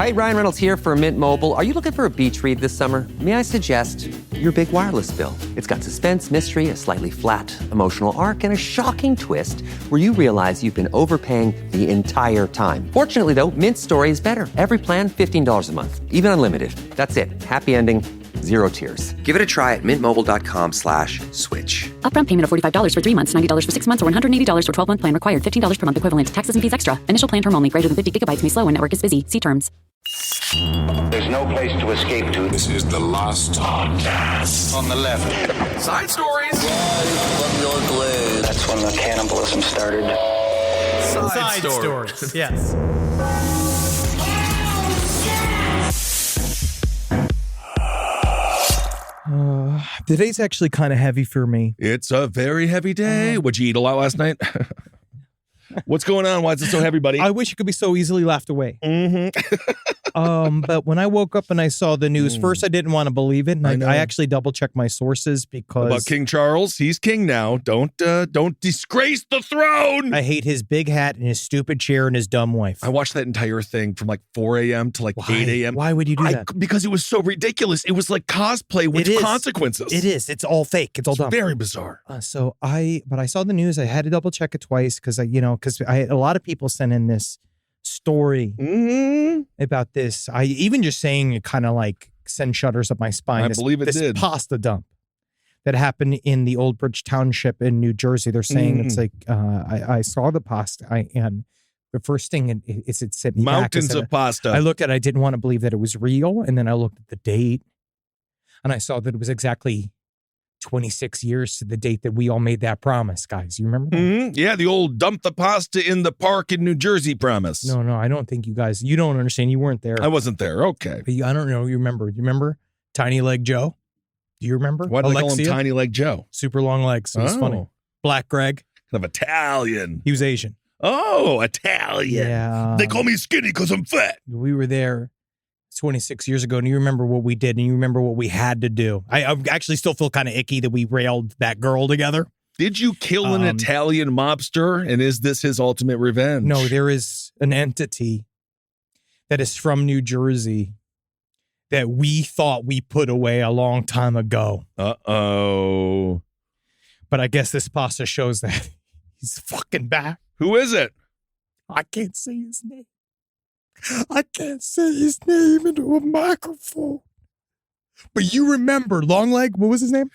right, Ryan Reynolds here for Mint Mobile. Are you looking for a beach read this summer? May I suggest your big wireless bill? It's got suspense, mystery, a slightly flat, emotional arc, and a shocking twist where you realize you've been overpaying the entire time. Fortunately, though, Mint's story is better. Every plan, $15 a month. Even unlimited. That's it. Happy ending. Zero tears. Give it a try at mintmobile.com/switch. Upfront payment of $45 for 3 months, $90 for 6 months, or $180 for 12-month plan required. $15 per month equivalent. Taxes and fees extra. Initial plan term only. Greater than 50 gigabytes may slow when network is busy. See terms. There's no place to escape to. This is the last podcast. On the left. Side stories. That's when the cannibalism started. Side stories. Yes. Today's actually kind of heavy for me. It's a very heavy day. What'd you eat a lot last night? What's going on? Why is it so heavy, buddy? I wish it could be so easily laughed away. But when I woke up and I saw the news, first I didn't want to believe it, and I actually double-checked my sources because... About King Charles? He's king now. Don't disgrace the throne! I hate his big hat and his stupid chair and his dumb wife. I watched that entire thing from like 4 a.m. to like 8 a.m. Why would you do that? Because it was so ridiculous. It was like cosplay with consequences. It is. It's all fake. It's all dumb. Very bizarre. But I saw the news. I had to double-check it twice because I had a lot of people sent in this story about this. I even just saying it kind of like send shudders up my spine. I believe it did. This pasta dump that happened in the Old Bridge Township in New Jersey. They're saying it's like I saw the pasta and the first thing it sent me mountains back. of pasta. I looked at it, I didn't want to believe that it was real, and then I looked at the date and I saw that it was exactly 26 years to the date that we all made that promise, guys. You remember that? Yeah, the old dump the pasta in the park in New Jersey promise. No, I don't think you don't understand. You weren't there. I wasn't there. Okay. But I don't know. You remember Tiny Leg Joe? Do you remember? Why do they call him Tiny Leg Joe? Super long legs. It was funny. Black Greg. Kind of Italian. He was Asian. Oh, Italian. Yeah. They call me skinny because I'm fat. We were there 26 years ago, and you remember what we did, and you remember what we had to do. I actually still feel kind of icky that we railed that girl together. Did you kill an Italian mobster, and is this his ultimate revenge? No, there is an entity that is from New Jersey that we thought we put away a long time ago. Uh-oh. But I guess this pasta shows that he's fucking back. Who is it? I can't say his name. I can't say his name into a microphone. But you remember Long Leg? What was his name?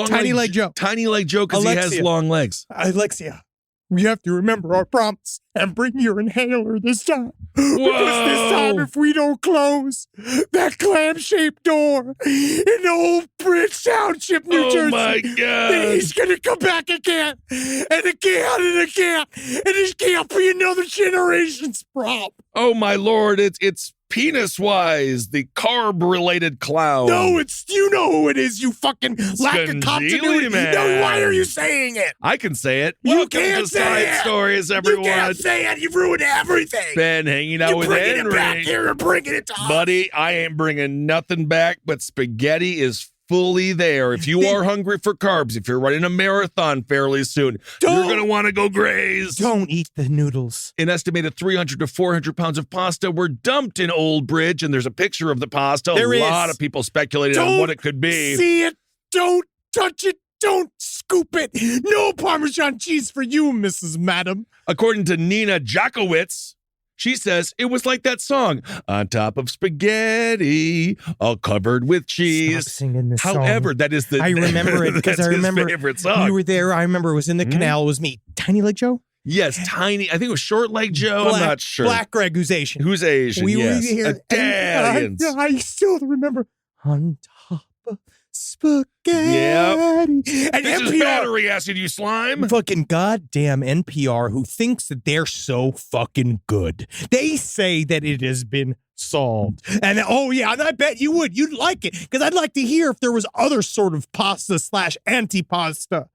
Tiny Leg Joe. Tiny Leg Joe because he has long legs. Alexia, we have to remember our promise and bring your inhaler this time. Because this time, if we don't close that clam-shaped door in the Old Bridge Township, New Jersey, oh my God, then he's going to come back again and again and again, and it can't be another generation's problem. Oh my Lord, it's Penis-Wise, the carb-related clown. No, you know who it is, you fucking lack of continuity. Man. No, why are you saying it? I can say it. You Welcome can't to say Side it. Stories, everyone. You can't say it. You've ruined everything. Ben hanging out with Henry. You're bringing it back here and bringing it to us. Buddy, I ain't bringing nothing back, but spaghetti is fully there. If you are hungry for carbs, if you're running a marathon fairly soon, you're going to want to go graze. Don't eat the noodles. An estimated 300 to 400 pounds of pasta were dumped in Old Bridge, and there's a picture of the pasta. A lot of people speculated on what it could be. See it. Don't touch it. Don't scoop it. No Parmesan cheese for you, Mrs. Madam. According to Nina Jakowitz, she says it was like that song, on top of spaghetti, all covered with cheese. Stop singing this However, song. that is I remember it because I remember his favorite song. You were there. I remember it was in the canal. It was me. Tiny Leg Joe? Yes, Tiny. I think it was Short Leg Joe. I'm not sure. Black Greg, who's Asian. Who's Asian, We yes. were here. Italians. I still remember. On top of spaghetti. Yep. And this NPR. is battery acid, you slime. Fucking goddamn NPR who thinks that they're so fucking good. They say that it has been solved. And and I bet you would. You'd like it. Because I'd like to hear if there was other sort of pasta / antipasta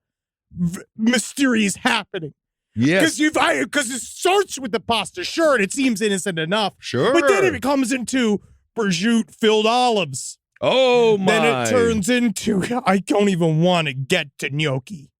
mysterious happening. Yes. Because it starts with the pasta, sure, and it seems innocent enough. Sure. But then if it comes into prosciutto-filled olives, oh my. then it turns into, I don't even want to get to gnocchi.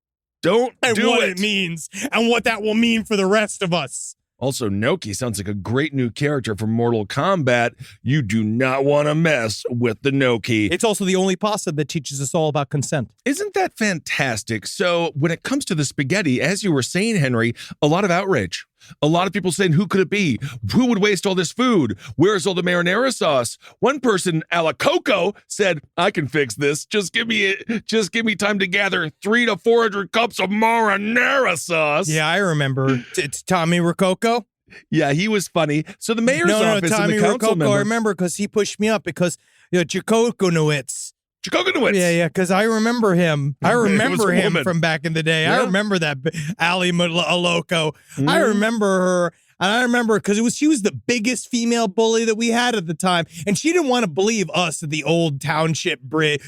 Don't And do what it. it means, and what that will mean for the rest of us. Also, Noki sounds like a great new character from Mortal Kombat. You do not want to mess with the Noki. It's also the only pasta that teaches us all about consent. Isn't that fantastic? So when it comes to the spaghetti, as you were saying, Henry, a lot of outrage. A lot of people saying, who could it be? Who would waste all this food? Where's all the marinara sauce? One person, Ala Coco, said, I can fix this. Just give me time to gather 300 to 400 cups of marinara sauce. Yeah, I remember. It's Tommy Rococo. Yeah, he was funny. So the mayor's office Tommy and the council Rococo, member. I remember because he pushed me up because Jacokonowitz. Yeah, because I remember him. I remember him from back in the day. Yeah. I remember that Ali Maloko. I remember her. And I remember because she was the biggest female bully that we had at the time. And she didn't want to believe us, the old Bridge Township crew.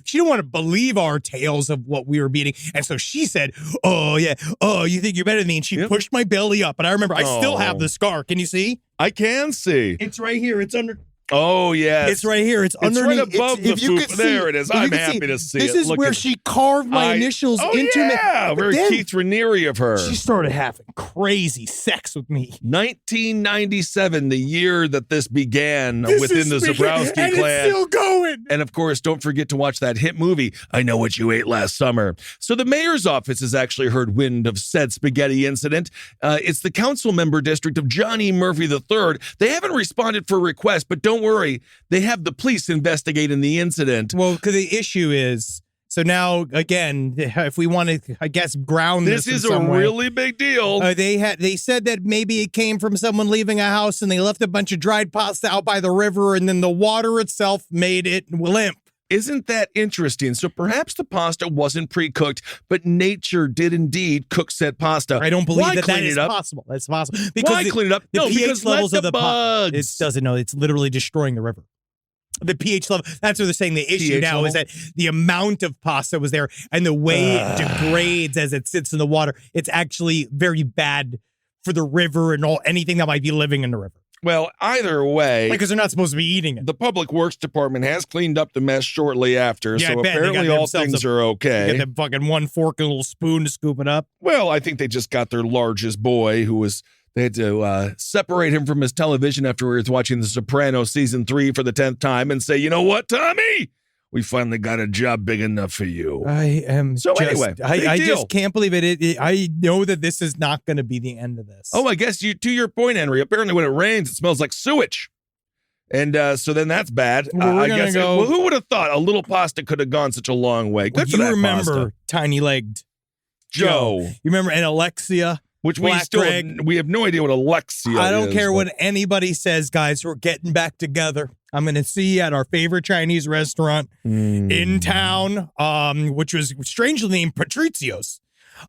She didn't want to believe our tales of what we were beating. And so she said, oh, yeah. Oh, you think you're better than me? And she pushed my belly up. And I remember I still have the scar. Can you see? I can see. It's right here. It's under. Oh, yes. It's right here. It's underneath. Right above the food. There it is. I'm happy to see it. This is where she carved my initials into me. Yeah, very Keith Raniere of her. She started having crazy sex with me. 1997, the year that this began within the Zabrowski clan. And it's still going. And of course, don't forget to watch that hit movie, I Know What You Ate Last Summer. So the mayor's office has actually heard wind of said spaghetti incident. It's the council member district of Johnny Murphy III. They haven't responded for requests, but don't worry, they have the police investigating the incident. Well, because the issue is, so now again, if we want to, I guess, ground this is a really big deal. They said that maybe it came from someone leaving a house and they left a bunch of dried pasta out by the river, and then the water itself made it limp. Isn't that interesting? So perhaps the pasta wasn't pre-cooked, but nature did indeed cook said pasta. I don't believe that is possible. That's possible. Why clean it up? The pH because levels let of the bugs. It doesn't know. It's literally destroying the river. The pH level. That's what they're saying. The issue now is that the amount of pasta was there, and the way it degrades as it sits in the water, it's actually very bad for the river and anything that might be living in the river. Well, either way, because they're not supposed to be eating it. The Public Works Department has cleaned up the mess shortly after, so apparently all things are okay. They got the fucking one fork and a little spoon to scoop it up. Well, I think they just got their largest boy, they had to separate him from his television after we were watching The Sopranos season 3 for the 10th time and say, you know what, Tommy? We finally got a job big enough for you. Anyway, I just can't believe it. I know that this is not going to be the end of this. Oh, I guess to your point, Henry, apparently when it rains, it smells like sewage. And so then that's bad. I guess. Well, who would have thought a little pasta could have gone such a long way? Good for that remember pasta. Tiny-legged Joe. You remember, and Alexia? Which we have no idea what Alexia is. I don't care what anybody says, guys. We're getting back together. I'm going to see you at our favorite Chinese restaurant in town, which was strangely named Patrizio's.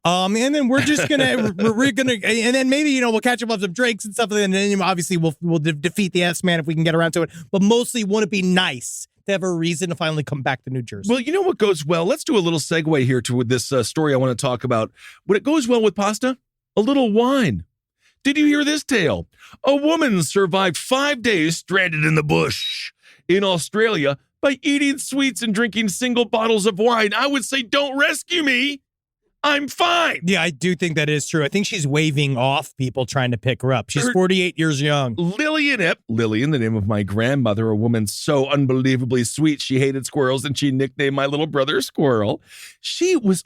And then we're just gonna and then maybe we'll catch up on some drinks and stuff, and then obviously we'll defeat the S-Man if we can get around to it. But mostly, wouldn't it be nice to have a reason to finally come back to New Jersey? Well, you know what goes well? Let's do a little segue here to this story I want to talk about. What it goes well with pasta? A little wine. Did you hear this tale? A woman survived 5 days stranded in the bush in Australia by eating sweets and drinking single bottles of wine. I would say, don't rescue me. I'm fine. Yeah, I do think that is true. I think she's waving off people trying to pick her up. She's 48 years young. Lillian, the name of my grandmother, a woman so unbelievably sweet, she hated squirrels, and she nicknamed my little brother Squirrel.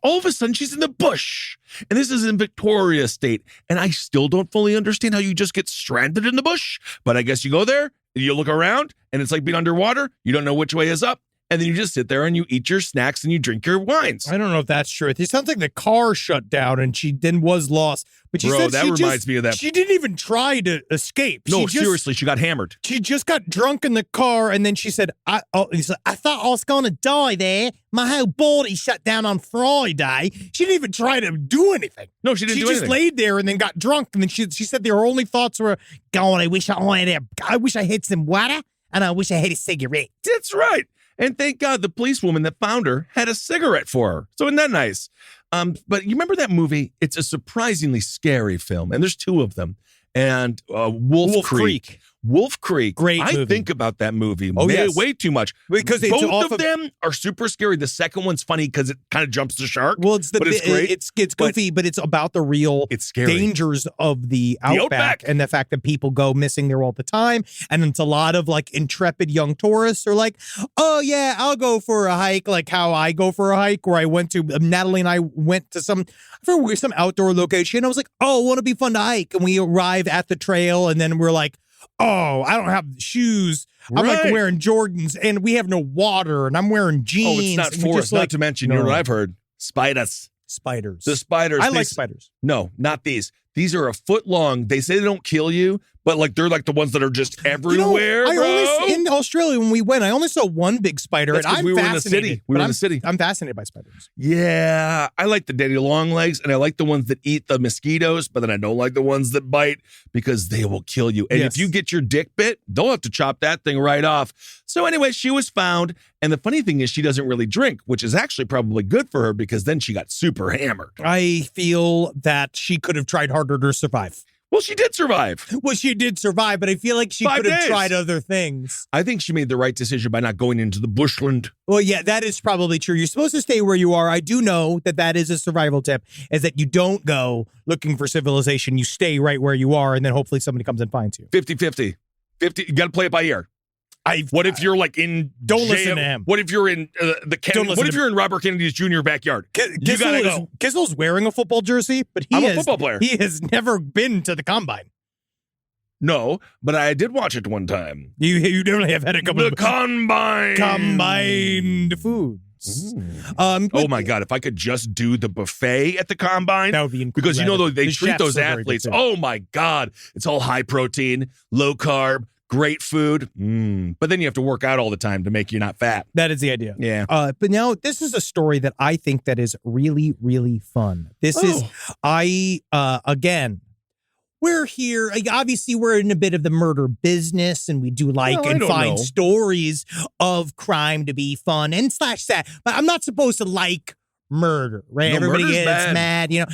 All of a sudden, she's in the bush. And this is in Victoria State. And I still don't fully understand how you just get stranded in the bush. But I guess you go there, you look around, and it's like being underwater. You don't know which way is up. And then you just sit there and you eat your snacks and you drink your wines. I don't know if that's true. It sounds like the car shut down and she then was lost. But she said that reminds me of that. She didn't even try to escape. No, seriously, she got hammered. She just got drunk in the car, and then she said, I thought I was going to die there. My whole body shut down on Friday. She didn't even try to do anything. No, she didn't do anything. She just laid there and then got drunk. And then she said her only thoughts were, God, I wish I had some water, and I wish I had a cigarette. That's right. And thank God the policewoman that found her had a cigarette for her. So isn't that nice? But you remember that movie? It's a surprisingly scary film, and there's two of them. And Wolf Creek. Wolf Creek. Great I movie. think about that movie yes. way too much. Because it's both off of them are super scary. The second one's funny because it kind of jumps the shark. Well, it's great. It's goofy, but it's about the real dangers of the outback and the fact that people go missing there all the time. And it's a lot of like intrepid young tourists are like, oh yeah, I'll go for a hike. Like how I go for a hike, where I went to Natalie and I went to some outdoor location. I was like, oh, won't it be fun to hike? And we arrive at the trail, and then we're like, oh, I don't have shoes. I'm like wearing Jordans, and we have no water, and I'm wearing jeans. Oh, it's not forest. Not to mention, you know what I've heard? Spiders. The spiders. I like spiders. No, not these. These are a foot long. They say they don't kill you, but like they're like the ones that are just everywhere. In Australia when we went, I only saw one big spider, and I'm we were fascinated. in the city. We were in the city. I'm fascinated by spiders. Yeah, I like the daddy long legs, and I like the ones that eat the mosquitoes, but then I don't like the ones that bite because they will kill you. And if you get your dick bit, they'll have to chop that thing right off. So anyway, she was found, and the funny thing is she doesn't really drink, which is actually probably good for her because then she got super hammered. I feel that she could have tried harder to survive. Well, she did survive. Well, she did survive, but I feel like she could have tried other things. I think she made the right decision by not going into the bushland. Well, yeah, that is probably true. You're supposed to stay where you are. I do know that is a survival tip, is that you don't go looking for civilization. You stay right where you are, and then hopefully somebody comes and finds you. 50-50. You got to play it by ear. What if you're like in Don't listen to him. What if you're in what if you're in Robert Kennedy's Jr. backyard? You gotta go. Kissel's wearing a football jersey, but I'm a football player. He has never been to the combine. No, but I did watch it one time. You definitely have had a couple of combined foods. Oh my God! If I could just do the buffet at the combine, that would be incredible. Because you know they treat those athletes. Oh my God! It's all high protein, low carb. Great food, but then you have to work out all the time to make you not fat. That is the idea. Yeah. But now this is a story that I think that is really, really fun. Again, we're here. Obviously, we're in a bit of the murder business, and we do find stories of crime to be fun and /sad. But I'm not supposed to like murder, right? No, everybody murder's gets mad, you know.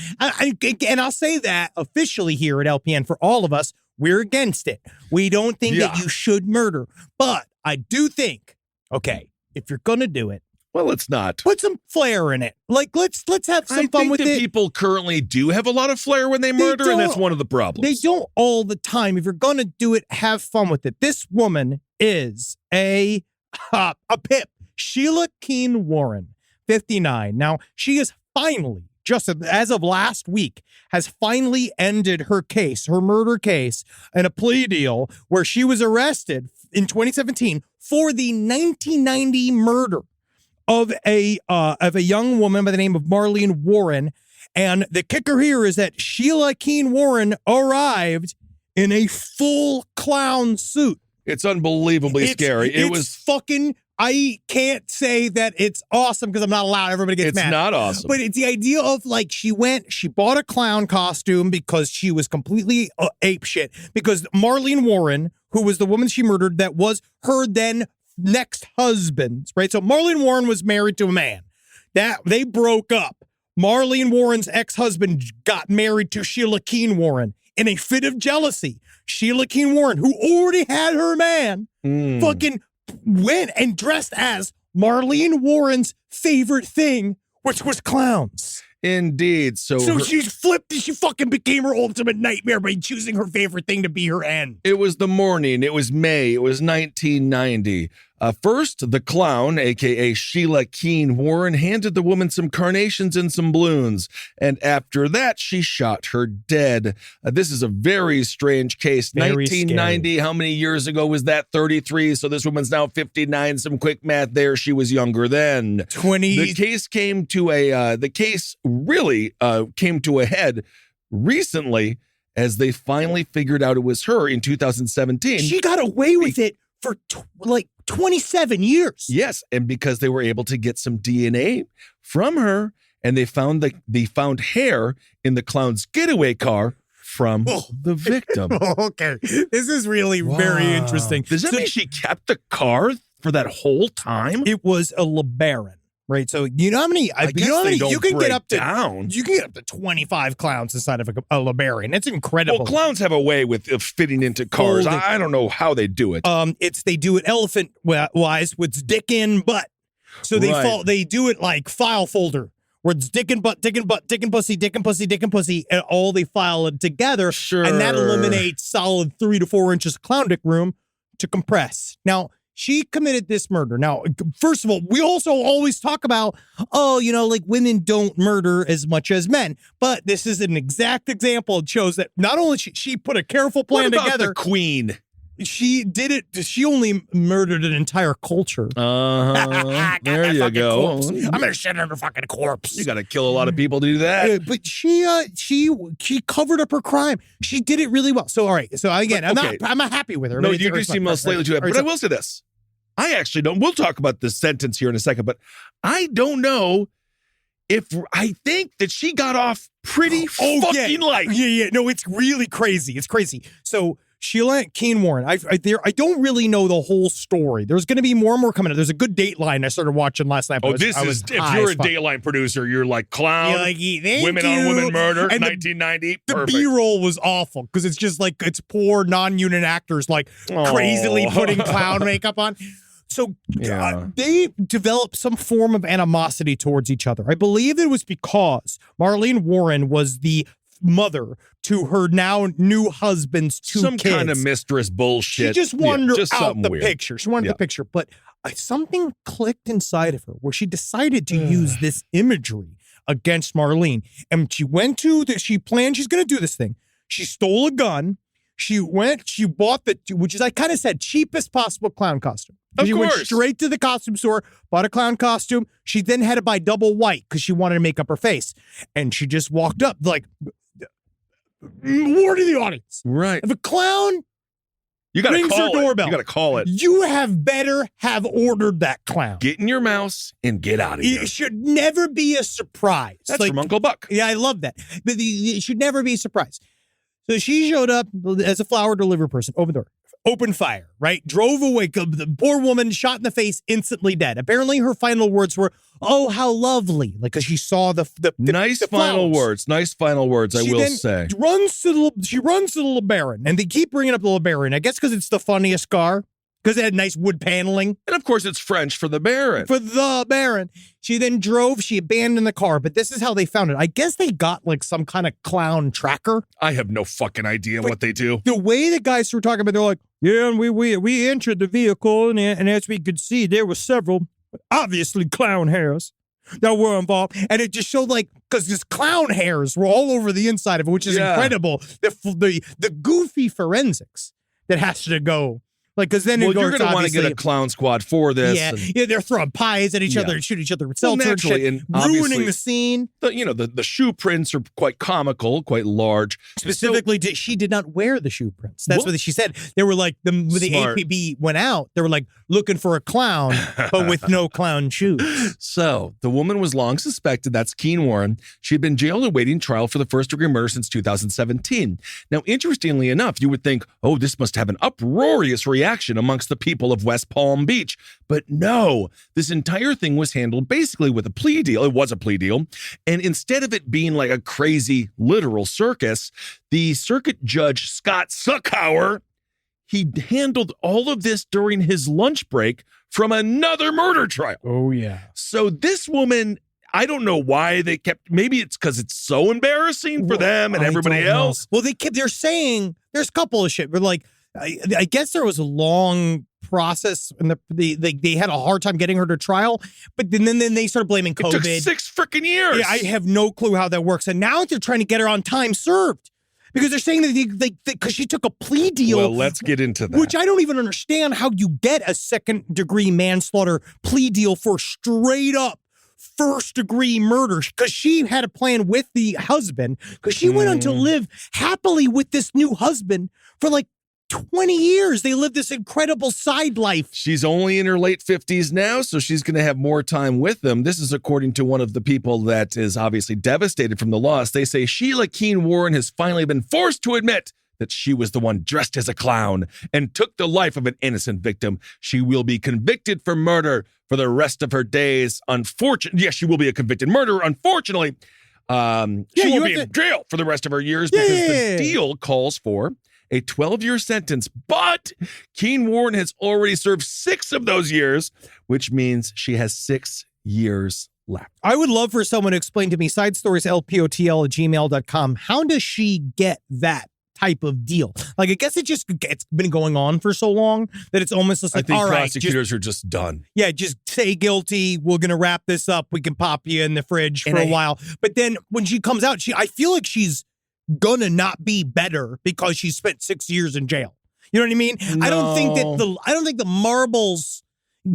And I'll say that officially here at LPN for all of us. We're against it. We don't think that you should murder. But I do think, okay, if you're going to do it, well, it's not. Put some flair in it. Like, let's have some fun with it. I think people currently do have a lot of flair when they murder, and that's one of the problems. They don't all the time. If you're going to do it, have fun with it. This woman is a pip. Sheila Keen Warren, 59. Now, she is finally, just as of last week, has finally ended her murder case, in a plea deal where she was arrested in 2017 for the 1990 murder of a young woman by the name of Marlene Warren. And the kicker here is that Sheila Keen Warren arrived in a full clown suit. It's unbelievably scary. I can't say that it's awesome because I'm not allowed. Everybody gets mad. It's not awesome. But it's the idea of like she bought a clown costume because she was completely apeshit. Because Marlene Warren, who was the woman she murdered, that was her then next husband, right? So Marlene Warren was married to a man. That they broke up. Marlene Warren's ex-husband got married to Sheila Keen Warren in a fit of jealousy. Sheila Keen Warren, who already had her man, fucking went and dressed as Marlene Warren's favorite thing, which was clowns. Indeed. So she flipped and she fucking became her ultimate nightmare by choosing her favorite thing to be her end. It was the morning. It was May. It was 1990. First, the clown, a.k.a. Sheila Keen Warren, handed the woman some carnations and some balloons. And after that, she shot her dead. This is a very strange case. Very 1990, scary. How many years ago was that? 33. So this woman's now 59. Some quick math there. She was younger then. 20. The case came to a head recently as they finally figured out it was her in 2017. She got away with it for 27 years. Yes, and because they were able to get some DNA from her, and they found hair in the clown's getaway car from the victim. Okay, this is really very interesting. Does that mean she kept the car for that whole time? It was a LeBaron. Right. So you know how many? I guess they don't you can break get up to down. You can get up to 25 clowns inside of a LeBaron. It's incredible. Well, clowns have a way of fitting into cars. Folding. I don't know how they do it. They do it elephant wise with dick in butt. So they do it like file folder where it's dick and butt, dick and butt, dick and pussy, dick and pussy, dick and pussy, and all they file it together. Sure. And that eliminates solid 3 to 4 inches of clown dick room to compress. Now, she committed this murder. Now, first of all, we also always talk about, like women don't murder as much as men. But this is an exact example. It shows that not only she put a careful plan what about together. The Queen? She did it. She only murdered an entire culture. There you go. Corpse. I'm gonna shit on her fucking corpse. You got to kill a lot of people to do that. But she covered up her crime. She did it really well. So all right. So again, I'm not happy with her. No, you do seem slightly too happy. But I will say this: I actually don't. We'll talk about this sentence here in a second. But I don't know if I think that she got off pretty fucking light. Yeah. No, it's really crazy. It's crazy. So. Sheila Keen Warren. I don't really know the whole story. There's going to be more and more coming up. There's a good Dateline I started watching last night. If you're a Dateline producer, you're like clown, women on women murder, and 1990. The B-roll was awful because it's just like it's poor non-union actors like crazily putting clown makeup on. So they developed some form of animosity towards each other. I believe it was because Marlene Warren was the mother to her now new husband's two kids. Some kind of mistress bullshit. She just wanted her out the weird. picture. She wanted the picture. But something clicked inside of her where she decided to use this imagery against Marlene. And she went to she planned she's going to do this thing. She stole a gun. She bought which is, I kind of said, cheapest possible clown costume. She went straight to the costume store, bought a clown costume. She then had to buy double white because she wanted to make up her face. And she just walked up like, warning the audience. Right. If a clown you gotta rings call her doorbell, you got to call it. You have better have ordered that clown. Get in your mouse and get out of here. It should never be a surprise. That's from Uncle Buck. Yeah, I love that. But it should never be a surprise. So she showed up as a flower delivery person, open door, open fire, right? Drove away. The poor woman shot in the face, instantly dead. Apparently her final words were, "Oh, how lovely." Like, because she saw the nice the final flowers. words. Nice final words, I will say. She runs to the LeBaron, and they keep bringing up the LeBaron. I guess because it's the funniest car. Because it had nice wood paneling. And of course, it's French for the Baron. For the Baron. She then drove. She abandoned the car. But this is how they found it. I guess they got like some kind of clown tracker. I have no fucking idea what they do. The way the guys were talking about, they're like, yeah, and we entered the vehicle, and as we could see, there were several, obviously, clown hairs that were involved. And it just showed like, because these clown hairs were all over the inside of it, which is incredible. The goofy forensics that has to go. Like, because then you're going to want to get a clown squad for this. Yeah, they're throwing pies at each other and shoot each other with seltzer and shit, ruining the scene. The shoe prints are quite comical, quite large. Specifically, she did not wear the shoe prints. That's what she said. They were like, when the APB went out, they were like looking for a clown, but with no clown shoes. So the woman was long suspected. That's Keen Warren. She had been jailed awaiting trial for the first-degree murder since 2017. Now, interestingly enough, you would think, oh, this must have an uproarious reaction amongst the people of West Palm Beach. But no, this entire thing was handled basically with a plea deal. It was a plea deal. And instead of it being like a crazy literal circus, the circuit judge, Scott Suckhauer, he handled all of this during his lunch break from another murder trial. Oh, yeah. So this woman, I don't know why they kept, maybe it's because it's so embarrassing for them and everybody else. Well, they're saying, there's a couple of shit, but like, I guess there was a long process and they had a hard time getting her to trial, but then they started blaming COVID. It took 6 freaking years. Yeah, I have no clue how that works. And now they're trying to get her on time served because they're saying that because she took a plea deal. Well, let's get into that. Which I don't even understand how you get a second-degree manslaughter plea deal for straight up first-degree murder, because she had a plan with the husband, because she went on to live happily with this new husband for like 20 years. They lived this incredible side life. She's only in her late 50s now, so she's going to have more time with them. This is according to one of the people that is obviously devastated from the loss. They say Sheila Keen Warren has finally been forced to admit that she was the one dressed as a clown and took the life of an innocent victim. She will be convicted for murder for the rest of her days. Unfortunately, yes, she will be a convicted murderer. Unfortunately, she will be in jail for the rest of her years because the deal calls for a 12-year sentence. But Keen Warren has already served 6 of those years, which means she has 6 years left. I would love for someone to explain to me, sidestorieslpotl@gmail.com, how does she get that type of deal? Like, I guess it's been going on for so long that it's almost just like, I think all right, prosecutors are just done. Yeah, just say guilty. We're going to wrap this up. We can pop you in the fridge for a while. But then when she comes out, I feel like she's going to not be better because she spent 6 years in jail. You know what I mean? No. I don't think the marbles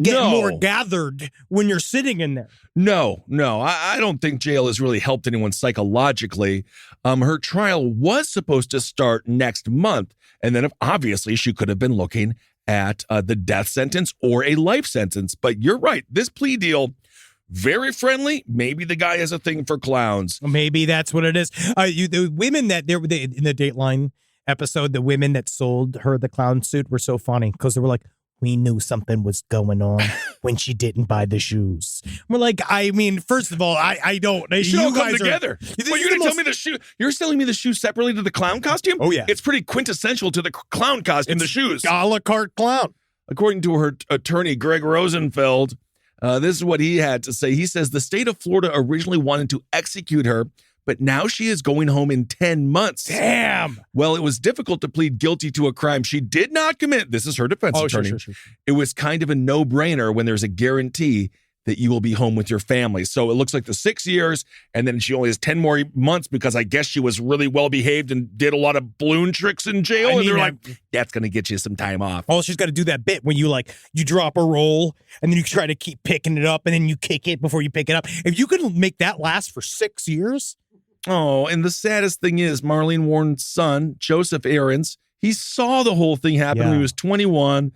get more gathered when you're sitting in there. No. I don't think jail has really helped anyone psychologically. Her trial was supposed to start next month. And then obviously she could have been looking at the death sentence or a life sentence. But you're right. This plea deal, very friendly. Maybe the guy has a thing for clowns. Maybe that's what it is. The women that in the Dateline episode, the women that sold her the clown suit were so funny because they were like, we knew something was going on when she didn't buy the shoes. We're like, I mean, first of all, I don't. They should all come guys together. Well, you're going to tell me the shoe. You're selling me the shoe separately to the clown costume? Oh, yeah. It's pretty quintessential to the clown costume, the shoes. A la carte clown. According to her attorney, Greg Rosenfeld, this is what he had to say. He says the state of Florida originally wanted to execute her, but now she is going home in 10 months. Damn. Well, it was difficult to plead guilty to a crime she did not commit. This is her defense attorney. Sure. It was kind of a no-brainer when there's a guarantee that you will be home with your family. So it looks like the 6 years, and then she only has 10 more months because I guess she was really well-behaved and did a lot of balloon tricks in jail. And they're like, that's going to get you some time off. Oh, she's got to do that bit when you drop a roll, and then you try to keep picking it up, and then you kick it before you pick it up. If you could make that last for 6 years... Oh, and the saddest thing is Marlene Warren's son, Joseph Aarons, he saw the whole thing happen when he was 21.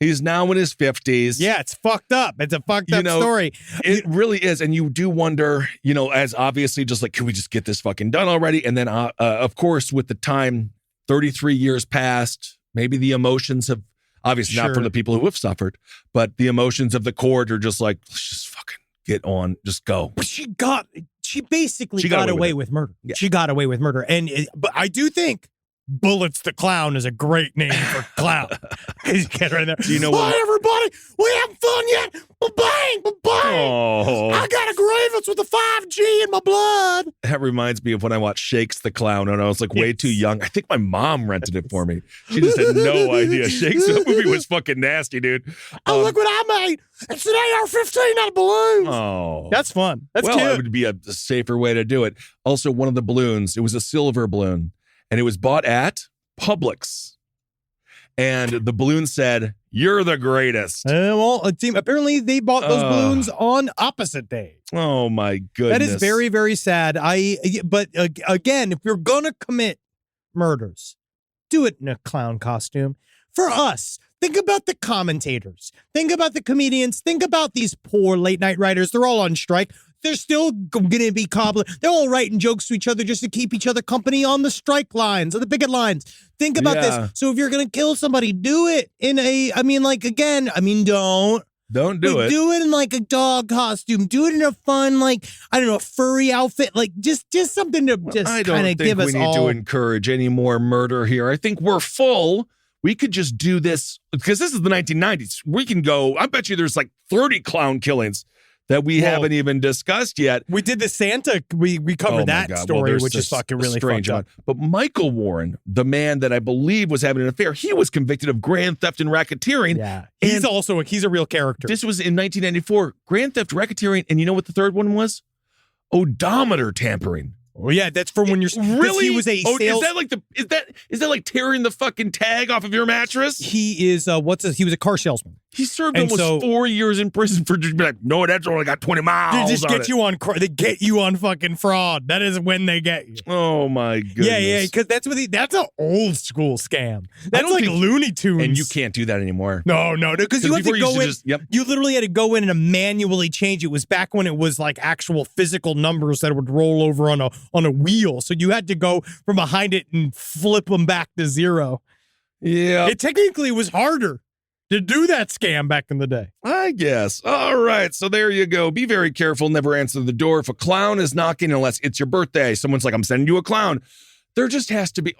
He's now in his 50s. Yeah, it's fucked up. It's a fucked up story. It really is. And you do wonder, as obviously just like, can we just get this fucking done already? And then, of course, with the time, 33 years passed, maybe the emotions have, obviously not from the people who have suffered, but the emotions of the court are just like, let's just fucking get on, just go. But she basically got away with murder. Yeah. She got away with murder. But I do think Bullets the Clown is a great name for clown. Get right there. Do you know what? Hi, everybody. We having fun yet? Ba-bang, ba-bang. Oh. I got a grievance with the 5G in my blood. That reminds me of when I watched Shakes the Clown, and I was like way too young. I think my mom rented it for me. She just had no idea. Shakes, that movie was fucking nasty, dude. Oh, look what I made. It's an AR-15 out of balloons. Oh. That's fun. That's cute. It would be a safer way to do it. Also, one of the balloons, it was a silver balloon, and it was bought at Publix. And the balloon said, "You're the greatest." Apparently they bought those balloons on opposite day. Oh my goodness. That is very, very sad. But again, if you're gonna commit murders, do it in a clown costume. For us, think about the commentators. Think about the comedians. Think about these poor late night writers. They're all on strike. They're still going to be cobbling. They're all writing jokes to each other just to keep each other company on the strike lines, or the picket lines. Think about this. So if you're going to kill somebody, do it in don't do it. Do it in like a dog costume. Do it in a fun, a furry outfit. Just something to just kind of give us all. I don't think we need to encourage any more murder here. I think we're full. We could just do this because this is the 1990s. We can go, I bet you there's 30 clown killings that we haven't even discussed yet. We did the Santa, we covered that story, which is fucking really strange fucked up. But Michael Warren, the man that I believe was having an affair, he was convicted of grand theft and racketeering. Yeah, he's a real character. This was in 1994, grand theft, racketeering, and you know what the third one was? Odometer tampering. Oh yeah, that's from when you're really. He was a sales. Is that like tearing the fucking tag off of your mattress? He is he was a car salesman. He served And almost 4 years in prison for just be like, no, that's only got 20 miles. They just get you on fucking fraud. That is when they get you. Oh my goodness. Yeah, because that's an old school scam. That's like Looney Tunes. And you can't do that anymore. No, because you have to go in. Yep. You literally had to go in and manually change. It was back when it was like actual physical numbers that would roll over on a wheel. So you had to go from behind it and flip them back to zero. Yeah. It technically was harder to do that scam back in the day. I guess. All right. So there you go. Be very careful. Never answer the door. If a clown is knocking, unless it's your birthday, someone's like, I'm sending you a clown. There just has to be,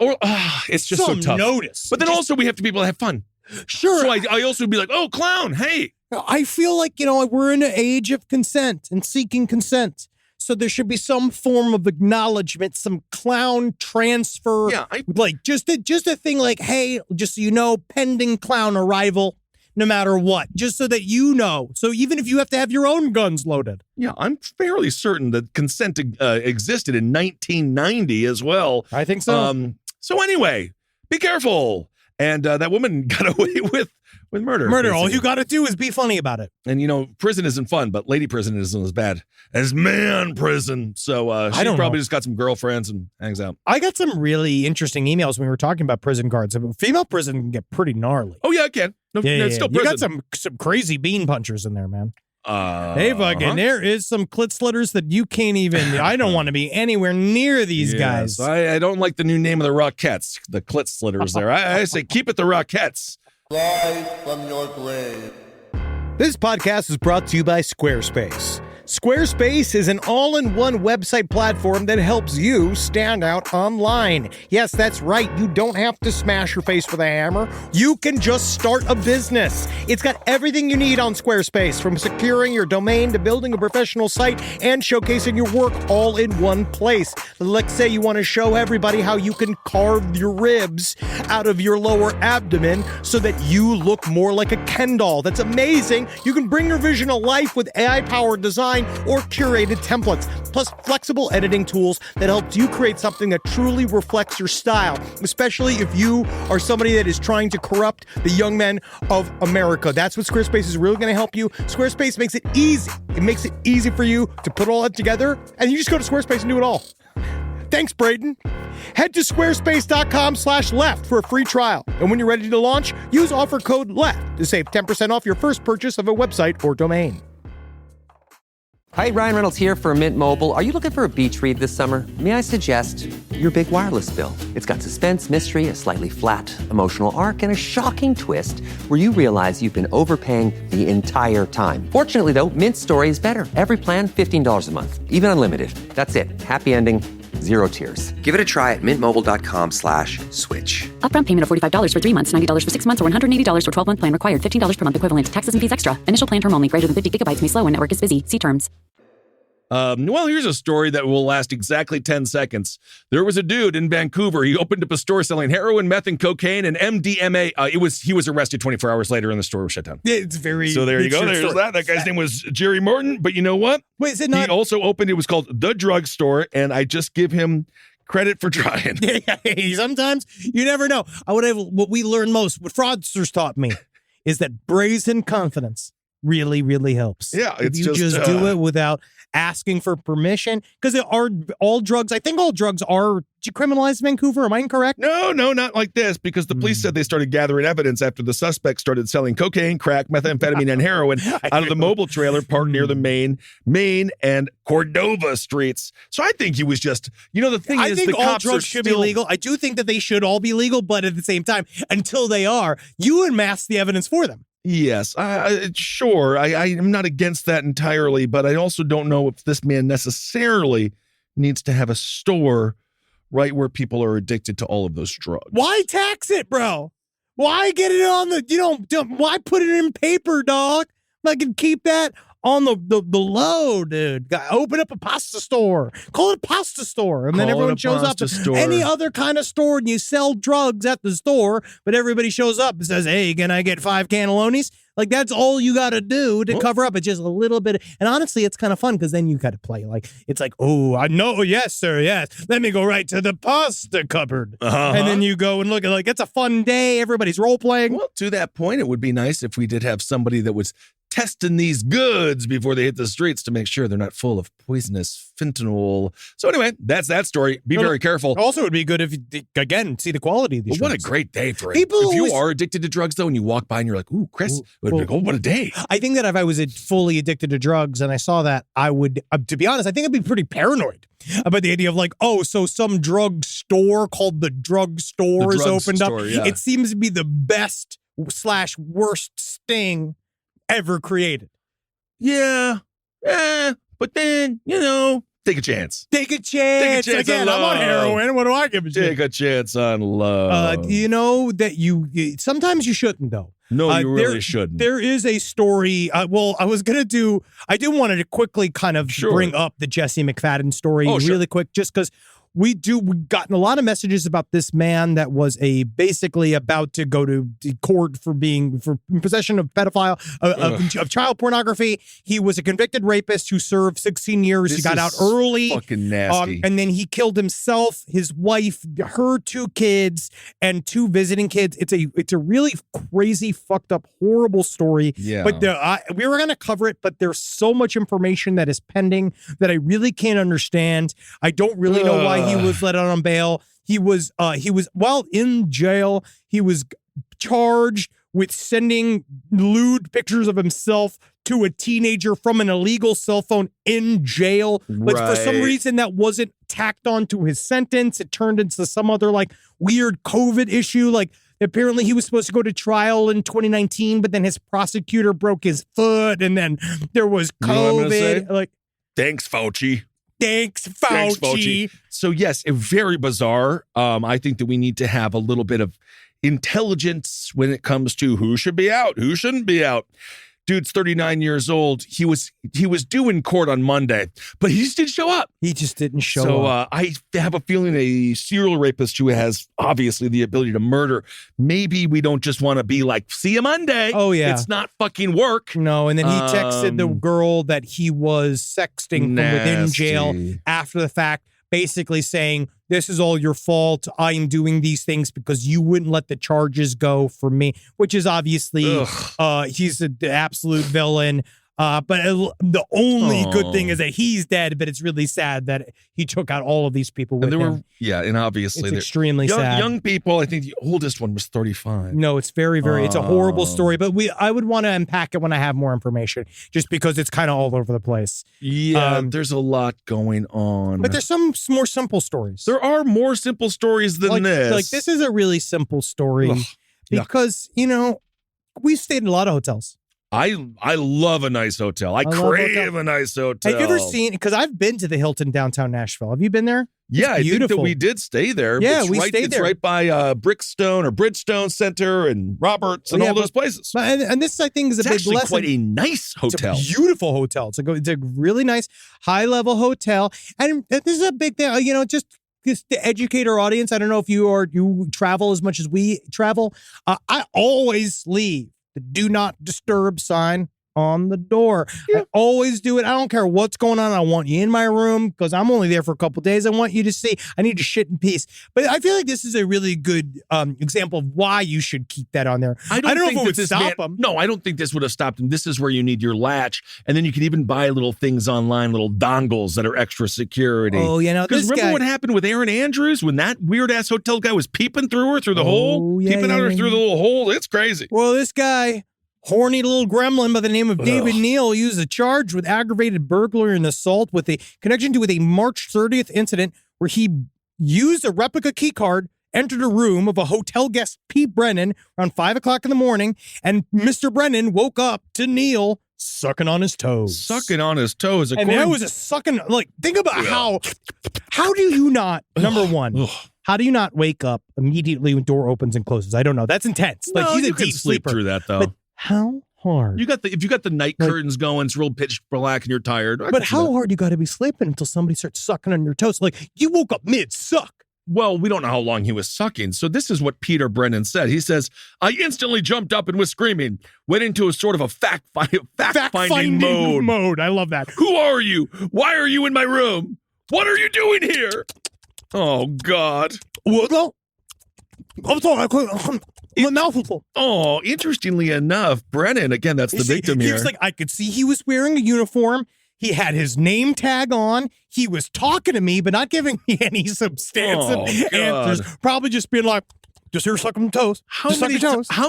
it's just some so tough. Notice. But then also we have to be able to have fun. Sure. So I also be like, oh, clown, hey. I feel like, we're in an age of consent and seeking consent. So there should be some form of acknowledgement, some clown transfer. Yeah, like just a thing like, hey, just so you know, pending clown arrival, no matter what, just so that you know. So even if you have to have your own guns loaded. Yeah, I'm fairly certain that consent existed in 1990 as well. I think so. So anyway, be careful. And that woman got away with murder. Murder. Basically. All you got to do is be funny about it. And, prison isn't fun, but lady prison isn't as bad as man prison. So she probably just got some girlfriends and hangs out. I got some really interesting emails when we were talking about prison guards. Female prison can get pretty gnarly. Oh, yeah, it can. No, it's still prison. You got some crazy bean punchers in there, man. Hey, fucking, there is some clit slitters that you can't even, I don't want to be anywhere near these guys. I don't like the new name of the Rockettes, the clit slitters there. I say keep it the Rockettes. Rise from your grave. This podcast is brought to you by Squarespace. Squarespace is an all-in-one website platform that helps you stand out online. Yes, that's right. You don't have to smash your face with a hammer. You can just start a business. It's got everything you need on Squarespace, from securing your domain to building a professional site and showcasing your work all in one place. Let's say you want to show everybody how you can carve your ribs out of your lower abdomen so that you look more like a Ken doll. That's amazing. You can bring your vision to life with AI-powered design or curated templates, plus flexible editing tools that helps you create something that truly reflects your style, especially if you are somebody that is trying to corrupt the young men of America. That's what Squarespace is really going to help you. Squarespace makes it easy. It makes it easy for you to put all that together, and you just go to Squarespace and do it all. Thanks, Braden. Head to squarespace.com/left for a free trial. And when you're ready to launch, use offer code LEFT to save 10% off your first purchase of a website or domain. Hi, Ryan Reynolds here for Mint Mobile. Are you looking for a beach read this summer? May I suggest your big wireless bill? It's got suspense, mystery, a slightly flat, emotional arc, and a shocking twist where you realize you've been overpaying the entire time. Fortunately, though, Mint's story is better. Every plan, $15 a month, even unlimited. That's it. Happy ending, zero tears. Give it a try at mintmobile.com/switch. Upfront payment of $45 for 3 months, $90 for 6 months, or $180 for 12-month plan required. $15 per month equivalent. Taxes and fees extra. Initial plan term only. Greater than 50 gigabytes may slow when network is busy. See terms. Well, here's a story that will last exactly 10 seconds. There was a dude in Vancouver. He opened up a store selling heroin, meth, and cocaine, and MDMA. He was arrested 24 hours later, and the store was shut down. It's very. So there you go. There's that. That guy's name was Jerry Morton. But you know what? Wait, is it not? He also opened. It was called The Drug Store, and I just give him credit for trying. Sometimes you never know. What we learned most, what fraudsters taught me, is that brazen confidence really, really helps. Yeah, it's if you just do it without asking for permission, because all drugs. I think all drugs are decriminalized in Vancouver. Am I incorrect? No, not like this, because the police said they started gathering evidence after the suspect started selling cocaine, crack, methamphetamine, and heroin out of the mobile trailer parked near the Main and Cordova streets. So I think he was just, the thing is, think the all cops drugs should be legal. I do think that they should all be legal, but at the same time, until they are, you amass the evidence for them. Yes, sure. I'm not against that entirely, but I also don't know if this man necessarily needs to have a store right where people are addicted to all of those drugs. Why tax it, bro? Why get it on why put it in paper, dog? I can keep that on the low, dude. Open up a pasta store. Call it a pasta store. And then everyone shows up. Any other kind of store, and you sell drugs at the store, but everybody shows up and says, hey, can I get 5 cannellonis? Like, that's all you got to do to cover up. It's just a little bit. And honestly, it's kind of fun because then you got to play. Like, it's like, oh, I know. Yes, sir. Yes. Let me go right to the pasta cupboard. And then you go and look at, like, it's a fun day. Everybody's role playing. Well, to that point, it would be nice if we did have somebody that was testing these goods before they hit the streets to make sure they're not full of poisonous fentanyl. So anyway, that's that story. Be very careful. Also, it would be good if you, again, see the quality of these What a drugs. great day for it. People If you always- are addicted to drugs, though, and you walk by and you're like, ooh, Chris, what a day. I think that if I was fully addicted to drugs and I saw that, I would, to be honest, I think I'd be pretty paranoid about the idea of like, oh, so some drug store called the drug store is opened up. Yeah. It seems to be the best / worst sting ever created. Yeah. But then, take a chance. Take a chance. Again, I'm on heroin. What do I give a shit? Take a chance on love. You know that you sometimes you shouldn't, though. No, you really shouldn't. There is a story. I do want to quickly kind of bring up the Jesse McFadden story really quick, just because we've gotten a lot of messages about this man that was basically about to go to court for possession of pedophile, of child pornography. He was a convicted rapist who served 16 years. He got out early. Fucking nasty. And then he killed himself, his wife, her 2 kids, and 2 visiting kids. It's a really crazy, fucked up, horrible story. Yeah. But we were going to cover it, but there's so much information that is pending that I really can't understand. I don't really know why he was let out on bail. He was while in jail, he was charged with sending lewd pictures of himself to a teenager from an illegal cell phone in jail. But for some reason that wasn't tacked on to his sentence. It turned into some other like weird COVID issue. Like apparently he was supposed to go to trial in 2019, but then his prosecutor broke his foot and then there was COVID. Like, thanks, Fauci. Thanks, Fauci. So yes, very bizarre. I think that we need to have a little bit of intelligence when it comes to who should be out, who shouldn't be out. Dude's 39 years old. He was due in court on Monday, but he just didn't show up. He just didn't show up. I have a feeling a serial rapist who has obviously the ability to murder, maybe we don't just want to be like, see you Monday. Oh, yeah. It's not fucking work. No, and then he texted the girl that he was sexting from within jail after the fact, basically saying, this is all your fault. I am doing these things because you wouldn't let the charges go for me, which is obviously, he's the absolute villain. But the only good thing is that he's dead, but it's really sad that he took out all of these people with him. And obviously it's extremely sad. Young people, I think the oldest one was 35. No, it's very, it's a horrible story, but I would want to unpack it when I have more information, just because it's kind of all over the place. Yeah, there's a lot going on. But there's some more simple stories. There are more simple stories than this. Like this is a really simple story because, we've stayed in a lot of hotels. I love a nice hotel. I crave a nice hotel. Have you ever seen, because I've been to the Hilton downtown Nashville. Have you been there? Yeah, it's beautiful. I think that we did stay there. Yeah, it's stayed there. It's right by Brickstone or Bridgestone Center and Roberts and all those places. And this, I think, is a big actually lesson. Quite a nice hotel. It's a beautiful hotel. It's a really nice, high-level hotel. And this is a big thing, just to educate our audience. I don't know if you travel as much as we travel. I always leave the do not disturb sign on the door. Yeah. I always do it. I don't care what's going on. I want you in my room because I'm only there for a couple of days. I want you to see. I need to shit in peace. But I feel like this is a really good example of why you should keep that on there. I don't know if it would stop them. No, I don't think this would have stopped him. This is where you need your latch. And then you can even buy little things online, little dongles that are extra security. Oh, Because remember what happened with Erin Andrews when that weird-ass hotel guy was peeping through her through the hole? Peeping out her through the little hole? It's crazy. Well, this guy, horny little gremlin by the name of David Neal, used a charge with aggravated burglary and assault with a connection to a March 30th incident where he used a replica key card, entered a room of a hotel guest, Pete Brennan, around 5 o'clock in the morning, and Mr. Brennan woke up to Neal sucking on his toes. Sucking on his toes. And that was a sucking, think about how do you not, number one, how do you not wake up immediately when door opens and closes? I don't know. That's intense. No, he's a you deep can sleep sleeper. through that, though. But how hard? If you got the night curtains going, it's real pitch black and you're tired. But how hard you got to be sleeping until somebody starts sucking on your toes? Like, you woke up mid-suck. Well, we don't know how long he was sucking. So this is what Peter Brennan said. He says, I instantly jumped up and was screaming, went into a sort of a fact-finding mode. I love that. Who are you? Why are you in my room? What are you doing here? Oh, God. Well, I'm sorry. My mouth was full. Oh, interestingly enough, Brennan, again, that's the victim He here. was like, I could see he was wearing a uniform. He had his name tag on. He was talking to me, but not giving me any substantive answers. Probably just being like, just here sucking toes. How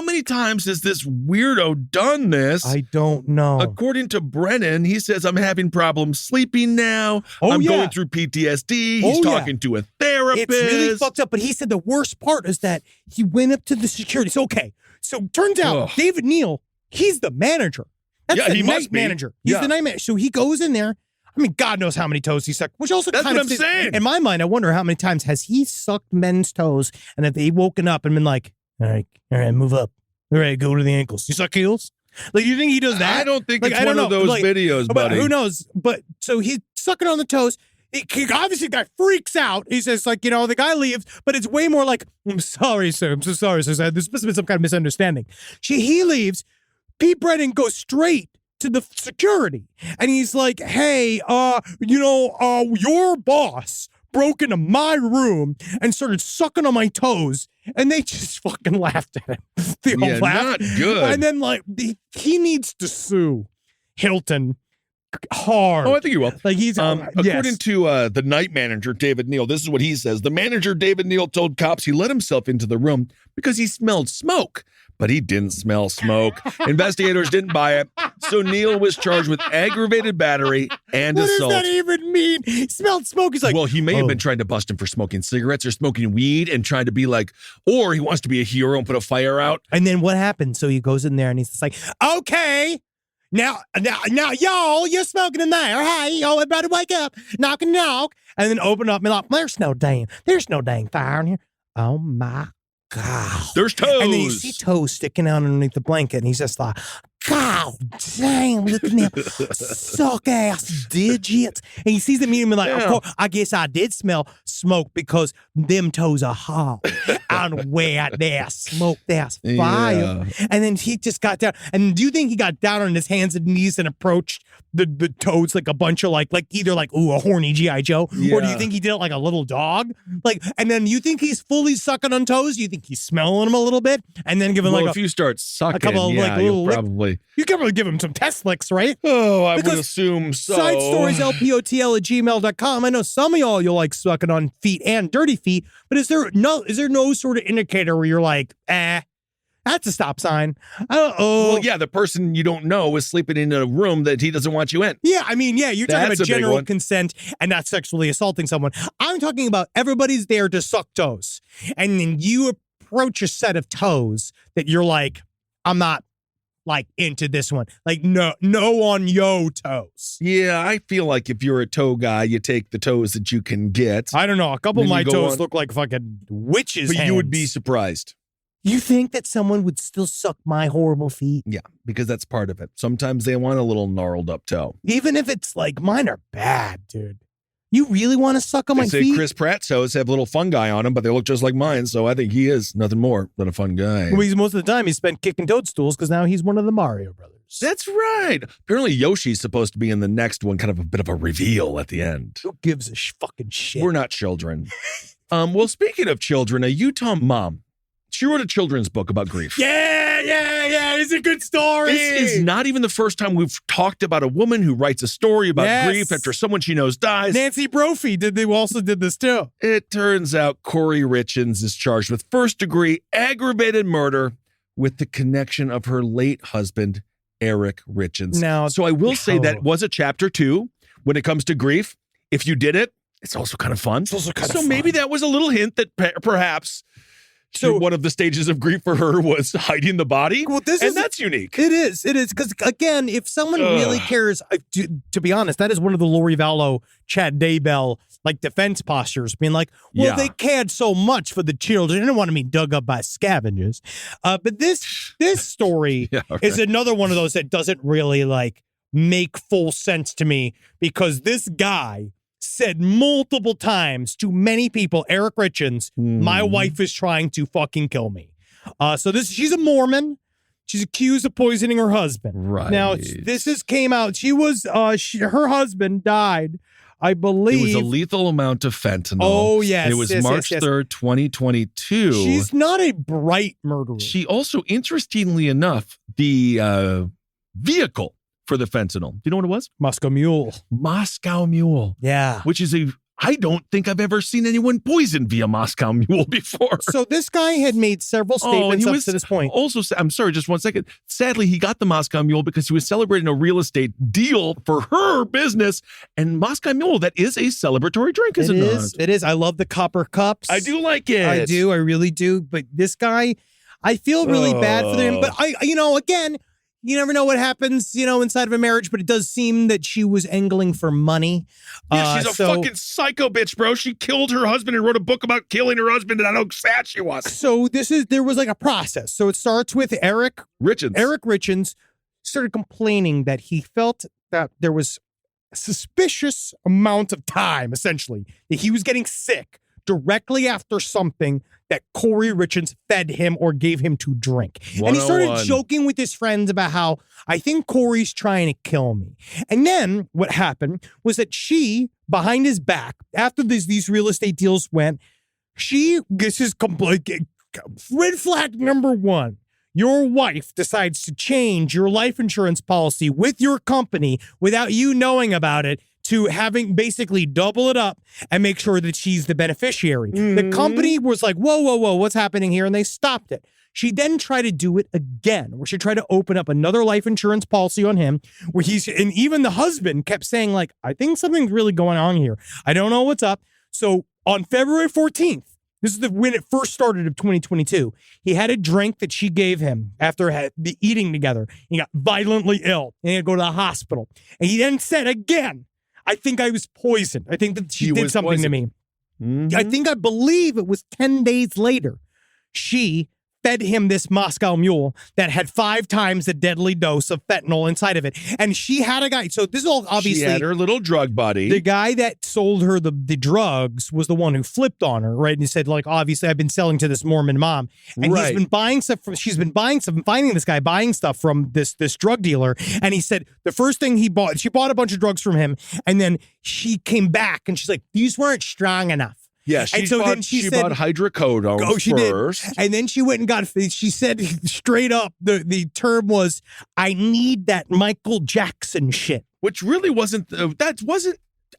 many times has this weirdo done this? I don't know. According to Brennan, he says, I'm having problems sleeping now. I'm going through PTSD. He's talking to a therapist. It's really fucked up. But he said the worst part is that he went up to the security. So, okay. So turns out David Neal, he's the manager. That's the night manager. He's the night manager. So he goes in there. I mean, God knows how many toes he sucked, which also That's kind what of I'm saying. In my mind, I wonder how many times has he sucked men's toes and have they woken up and been like, all right, move up. All right, go to the ankles. You suck heels? Like, you think he does that? I don't think it's one of those videos, buddy. Who knows? But so he's sucking on the toes. He obviously, the guy freaks out. He says, like, the guy leaves, but it's way more like, I'm sorry, sir. I'm so sorry, sir. There's must have been some kind of misunderstanding. He leaves. Pete Brennan goes straight to the security. And he's like, hey, your boss broke into my room and started sucking on my toes. And they just fucking laughed at him. They all laughed. Not good. And then, like, he needs to sue Hilton hard. Oh, I think he will. Like, he's according to the night manager, David Neal, this is what he says. The manager, David Neal, told cops he let himself into the room because he smelled smoke. But he didn't smell smoke. Investigators didn't buy it. So Neal was charged with aggravated battery and assault. What does that even mean? He smelled smoke. He's like, well, he may have been trying to bust him for smoking cigarettes or smoking weed and trying to be like, or he wants to be a hero and put a fire out. And then what happened? So he goes in there and he's just like, okay, now, y'all, you're smoking in there. Hey, y'all, everybody wake up, knock and knock. And then open up and like, there's no dang fire in here. Oh my God. There's toes. And then you see toes sticking out underneath the blanket, and he's just like, God damn, look at them suck ass digits. And he sees them eating like, of course, I guess I did smell smoke because them toes are hot. And where there's smoke, there's fire. Yeah. And then he just got down. And do you think he got down on his hands and knees and approached the toads like a bunch of like either like, ooh, a horny G.I. Joe? Or do you think he did it like a little dog? Like, and then you think he's fully sucking on toes? You think he's smelling them a little bit? And then giving if you start sucking, a couple of like little probably. You can probably give him some test licks, right? Oh, I would assume so. Side stories, lpotl@gmail.com. I know some of y'all, you'll like sucking on feet and dirty feet, but is there no sort of indicator where you're like, that's a stop sign? Well, yeah, the person you don't know is sleeping in a room that he doesn't want you in. Yeah, I mean, yeah, you're talking That's about a big general one. consent and not sexually assaulting someone. I'm talking about everybody's there to suck toes. And then you approach a set of toes that you're like, I'm not like into this one. Like, no on yo toes. Yeah, I feel like if you're a toe guy, you take the toes that you can get. I don't know. A couple of Then my you go toes on- look like fucking witches' But hands. you would be surprised. You think that someone would still suck my horrible feet? Yeah, because that's part of it. Sometimes they want a little gnarled up toe. Even if it's like, mine are bad, dude. You really want to suck on They my say feet? Chris Pratt's toes have little fungi on them, but they look just like mine, so I think he is nothing more than a fun guy. Well, most of the time he spent kicking toadstools because now he's one of the Mario brothers. That's right. Apparently Yoshi's supposed to be in the next one, kind of a bit of a reveal at the end. Who gives a fucking shit? We're not children. Well, speaking of children, a Utah mom, she wrote a children's book about grief. Yeah. It's a good story. This is not even the first time we've talked about a woman who writes a story about grief after someone she knows dies. Nancy Brophy also did this too. It turns out Corey Richins is charged with first-degree aggravated murder with the connection of her late husband, Eric Richins. Now, so I will say that was a chapter 2 when it comes to grief. If you did it, it's also kind of fun. So maybe that was a little hint that perhaps one of the stages of grief for her was hiding the body. Well, that's unique. It is. Because, again, if someone really cares, to be honest, that is one of the Lori Vallow, Chad Daybell, like defense postures, being like, well, they cared so much for the children. They didn't want to be dug up by scavengers. But this story is another one of those that doesn't really like make full sense to me because this guy said multiple times to many people, Eric Richins, my wife is trying to fucking kill me. She's a Mormon. She's accused of poisoning her husband. Right. Now, came out. She was, her husband died, I believe. It was a lethal amount of fentanyl. Oh, yes. It was March 3rd, 2022. She's not a bright murderer. She also, interestingly enough, the vehicle for the fentanyl, do you know what it was? Moscow Mule. Moscow Mule. Yeah. Which is I don't think I've ever seen anyone poisoned via Moscow Mule before. So this guy had made several statements up to this point. Also, I'm sorry, just one second. Sadly, he got the Moscow Mule because he was celebrating a real estate deal for her business. And Moscow Mule, that is a celebratory drink, is it not? It is. I love the copper cups. I do like it. I do. I really do. But this guy, I feel really bad for him. But again, you never know what happens, inside of a marriage, but it does seem that she was angling for money. Yeah, she's a fucking psycho bitch, bro. She killed her husband and wrote a book about killing her husband, and I know how sad she was. So there was like a process. So it starts with Eric Richins. Eric Richins started complaining that he felt that there was a suspicious amount of time, essentially, that he was getting sick directly after something that Corey Richins fed him or gave him to drink. And he started joking with his friends about how, I think Corey's trying to kill me. And then what happened was that she, behind his back, after these real estate deals went, this is red flag number one. Your wife decides to change your life insurance policy with your company without you knowing about it, to having basically double it up and make sure that she's the beneficiary. The company was like, whoa, what's happening here? And they stopped it. She then tried to do it again, where she tried to open up another life insurance policy on him, and even the husband kept saying, like, I think something's really going on here. I don't know what's up. So on February 14th, this is when it first started of 2022, he had a drink that she gave him after eating together. He got violently ill and he had to go to the hospital. And he then said again, I think I was poisoned. I think that she did something to me. I believe it was 10 days later, she fed him this Moscow Mule that had 5 times the deadly dose of fentanyl inside of it. And she had a guy. So this is all obviously. She had her little drug buddy. The guy that sold her the drugs was the one who flipped on her, right? And he said, like, obviously, I've been selling to this Mormon mom. And he's been buying stuff she's been buying stuff and finding this guy buying stuff from this drug dealer. And he said the first thing she bought a bunch of drugs from him. And then she came back and she's like, these weren't strong enough. Yeah, she bought hydrocodone first. She did. And then she went and she said straight up, the term was, I need that Michael Jackson shit. Which really wasn't,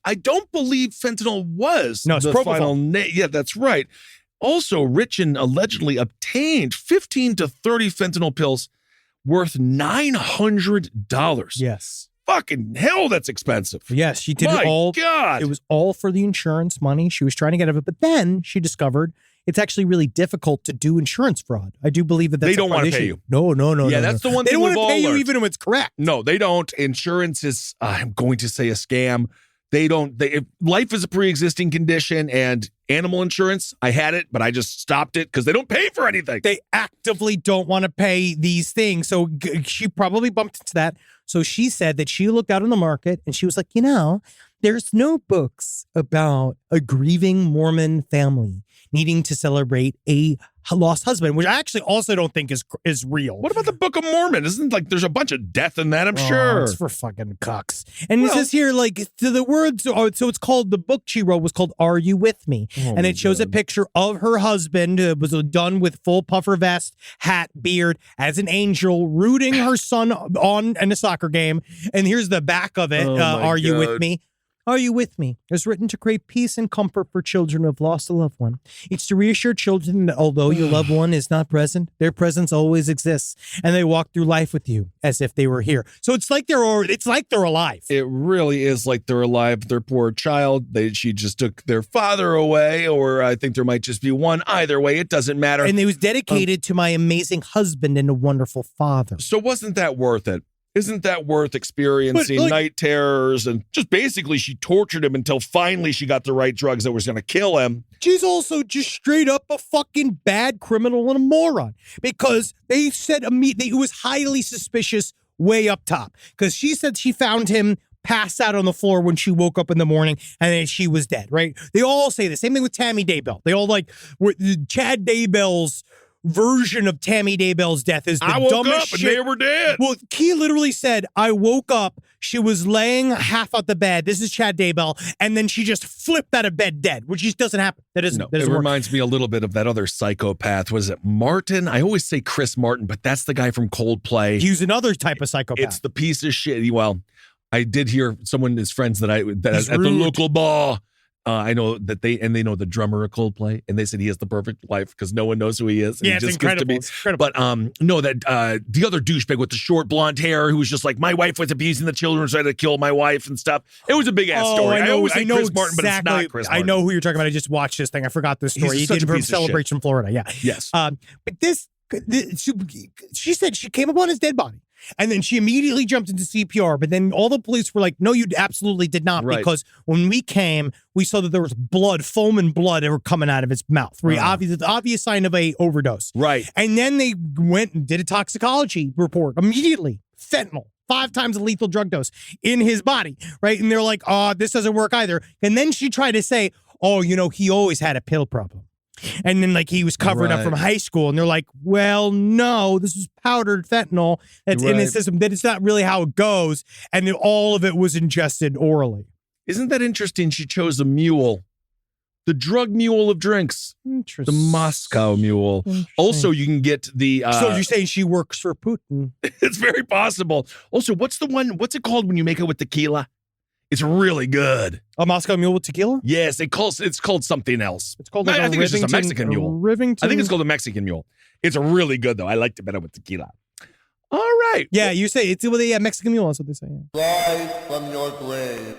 I don't believe fentanyl was the propofol. Final name. Yeah, that's right. Also, Richin allegedly obtained 15 to 30 fentanyl pills worth $900. Yes. Fucking hell, that's expensive. Yes, she did it all. God. It was all for the insurance money. She was trying to get out of it. But then she discovered it's actually really difficult to do insurance fraud. I do believe that that's they don't want to pay you. No. Yeah, that's the one they thing don't want we've to pay all you learned. even if it's correct. No, they don't. Insurance is, I'm going to say, a scam. If life is a pre-existing condition and animal insurance, I had it, but I just stopped it because they don't pay for anything. They actively don't want to pay these things. So she probably bumped into that. So she said that she looked out on the market and she was like, there's no books about a grieving Mormon family needing to celebrate a lost husband, which I actually also don't think is real. What about the Book of Mormon? Isn't there's a bunch of death in that, I'm sure. It's for fucking cucks. And it says here, to the words, so it's called, the book she wrote was called Are You With Me? And it shows a picture of her husband. It was done with full puffer vest, hat, beard, as an angel, rooting her son on in a soccer game. And here's the back of it. Are you with me? Are you with me? It's written to create peace and comfort for children who have lost a loved one. It's to reassure children that although your loved one is not present, their presence always exists, and they walk through life with you as if they were here. So it's like they're alive. It really is like they're alive. Their poor child. She just took their father away, or I think there might just be one. Either way, it doesn't matter. And it was dedicated to my amazing husband and a wonderful father. So wasn't that worth it? Isn't that worth experiencing night terrors? And just basically she tortured him until finally she got the right drugs that was going to kill him. She's also just straight up a fucking bad criminal and a moron, because they said it was highly suspicious way up top, because she said she found him passed out on the floor when she woke up in the morning, and then she was dead, right? They all say the same thing with Tammy Daybell. They all Chad Daybell's version of Tammy Daybell's death is the I woke dumbest up shit. and they were dead. Well, he literally said, I woke up, she was laying half out the bed. This is Chad Daybell. And then she just flipped out of bed dead, which just doesn't happen. That doesn't It work. reminds me a little bit of that other psychopath. Was it Martin? I always say Chris Martin, but that's the guy from Coldplay. He's another type of psychopath. It's the piece of shit. Well, I did hear someone, his friends that at the rude. local bar. I know that they know the drummer of Coldplay, and they said he has the perfect life because no one knows who he is. And Yeah, he it's just incredible. Gets to be, It's incredible. But no, that the other douchebag with the short blonde hair who was just like, my wife was abusing the children, so I had to kill my wife and stuff. It was a big ass story. I always say Chris Martin, but it's not Chris Martin. I know who you're talking about. I just watched this thing. I forgot this story. He such did a it from piece of shit. Celebration, Florida. Yeah. Yes. But she said she came upon his dead body. And then she immediately jumped into CPR. But then all the police were like, no, you absolutely did not. Right. Because when we came, we saw that there was blood, foam and blood that were coming out of his mouth. Obvious sign of a overdose. Right. And then they went and did a toxicology report immediately. Fentanyl. 5 times the lethal drug dose in his body. Right. And they're like, oh, this doesn't work either. And then she tried to say, oh, he always had a pill problem. And then he was covered up from high school. And they're like, well, no, this is powdered fentanyl that's in his system. That it's not really how it goes. And then all of it was ingested orally. Isn't that interesting? She chose a mule, the drug mule of drinks, the Moscow mule. Also, you can get the. So you're saying she works for Putin? It's very possible. Also, what's it called when you make it with tequila? It's really good. A Moscow mule with tequila? Yes, it's called something else. It's called I think it's just a Mexican mule. Rivington. I think it's called a Mexican mule. It's really good though. I liked it better with tequila. All right. Yeah, you say it's Mexican mule. That's what they say. Yeah. Rise from your grave.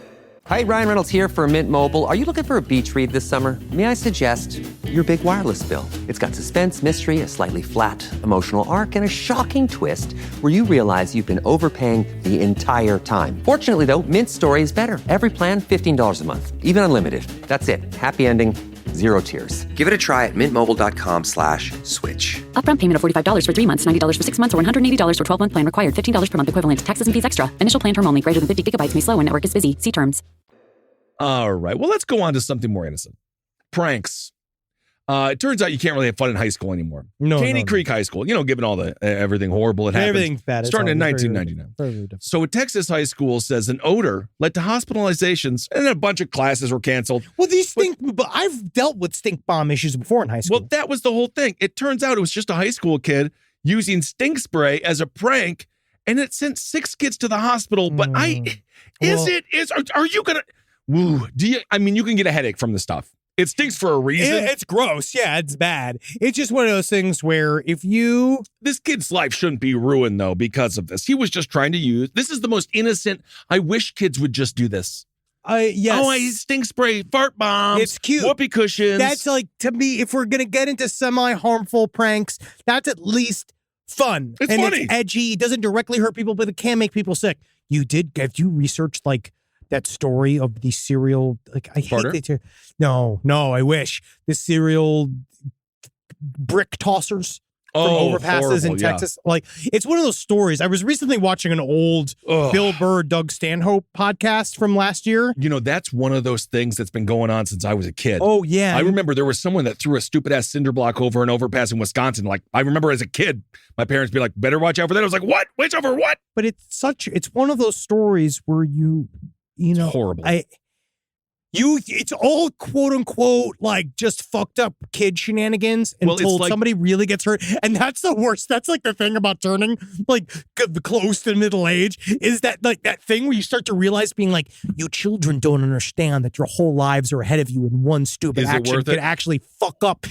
Hi, Ryan Reynolds here for Mint Mobile. Are you looking for a beach read this summer? May I suggest your big wireless bill? It's got suspense, mystery, a slightly flat, emotional arc, and a shocking twist where you realize you've been overpaying the entire time. Fortunately, though, Mint's story is better. Every plan, $15 a month, even unlimited. That's it. Happy ending, 0 tears. Give it a try at mintmobile.com/switch. Upfront payment of $45 for 3 months, $90 for 6 months, or $180 for 12-month plan required. $15 per month equivalent. Taxes and fees extra. Initial plan term only. Greater than 50 gigabytes may slow when network is busy. See terms. All right. Well, let's go on to something more innocent. Pranks. It turns out you can't really have fun in high school anymore. Caney Creek High School, given all the everything horrible that happened. Everything's bad. Starting in 1999. Very different. So a Texas high school says an odor led to hospitalizations and a bunch of classes were canceled. Well, but I've dealt with stink bomb issues before in high school. Well, that was the whole thing. It turns out it was just a high school kid using stink spray as a prank, and it sent 6 kids to the hospital. But are you gonna? Woo, you can get a headache from the stuff. It stinks for a reason. It's gross. Yeah, it's bad. It's just one of those things where this kid's life shouldn't be ruined though because of this. He was just trying to use. This is the most innocent. I wish kids would just do this. Yes. Oh, I stink spray, fart bombs. It's cute. Whoopee cushions. That's to me, if we're gonna get into semi-harmful pranks, that's at least fun. It's and funny. It's edgy. It doesn't directly hurt people, but it can make people sick. Have you researched that story of the serial, I hate it. No, I wish. The serial brick tossers from overpasses in Texas. It's one of those stories. I was recently watching an old Bill Burr, Doug Stanhope podcast from last year. That's one of those things that's been going on since I was a kid. Oh, yeah. I remember there was someone that threw a stupid ass cinder block over an overpass in Wisconsin. I remember as a kid, my parents be like, better watch out for that. I was like, what? Watch out for what? But it's one of those stories where it's horrible. It's all quote unquote just fucked up kid shenanigans until somebody really gets hurt, and that's the worst. That's the thing about turning close to middle age is that that thing where you start to realize being you children don't understand that your whole lives are ahead of you, and one stupid action can actually fuck up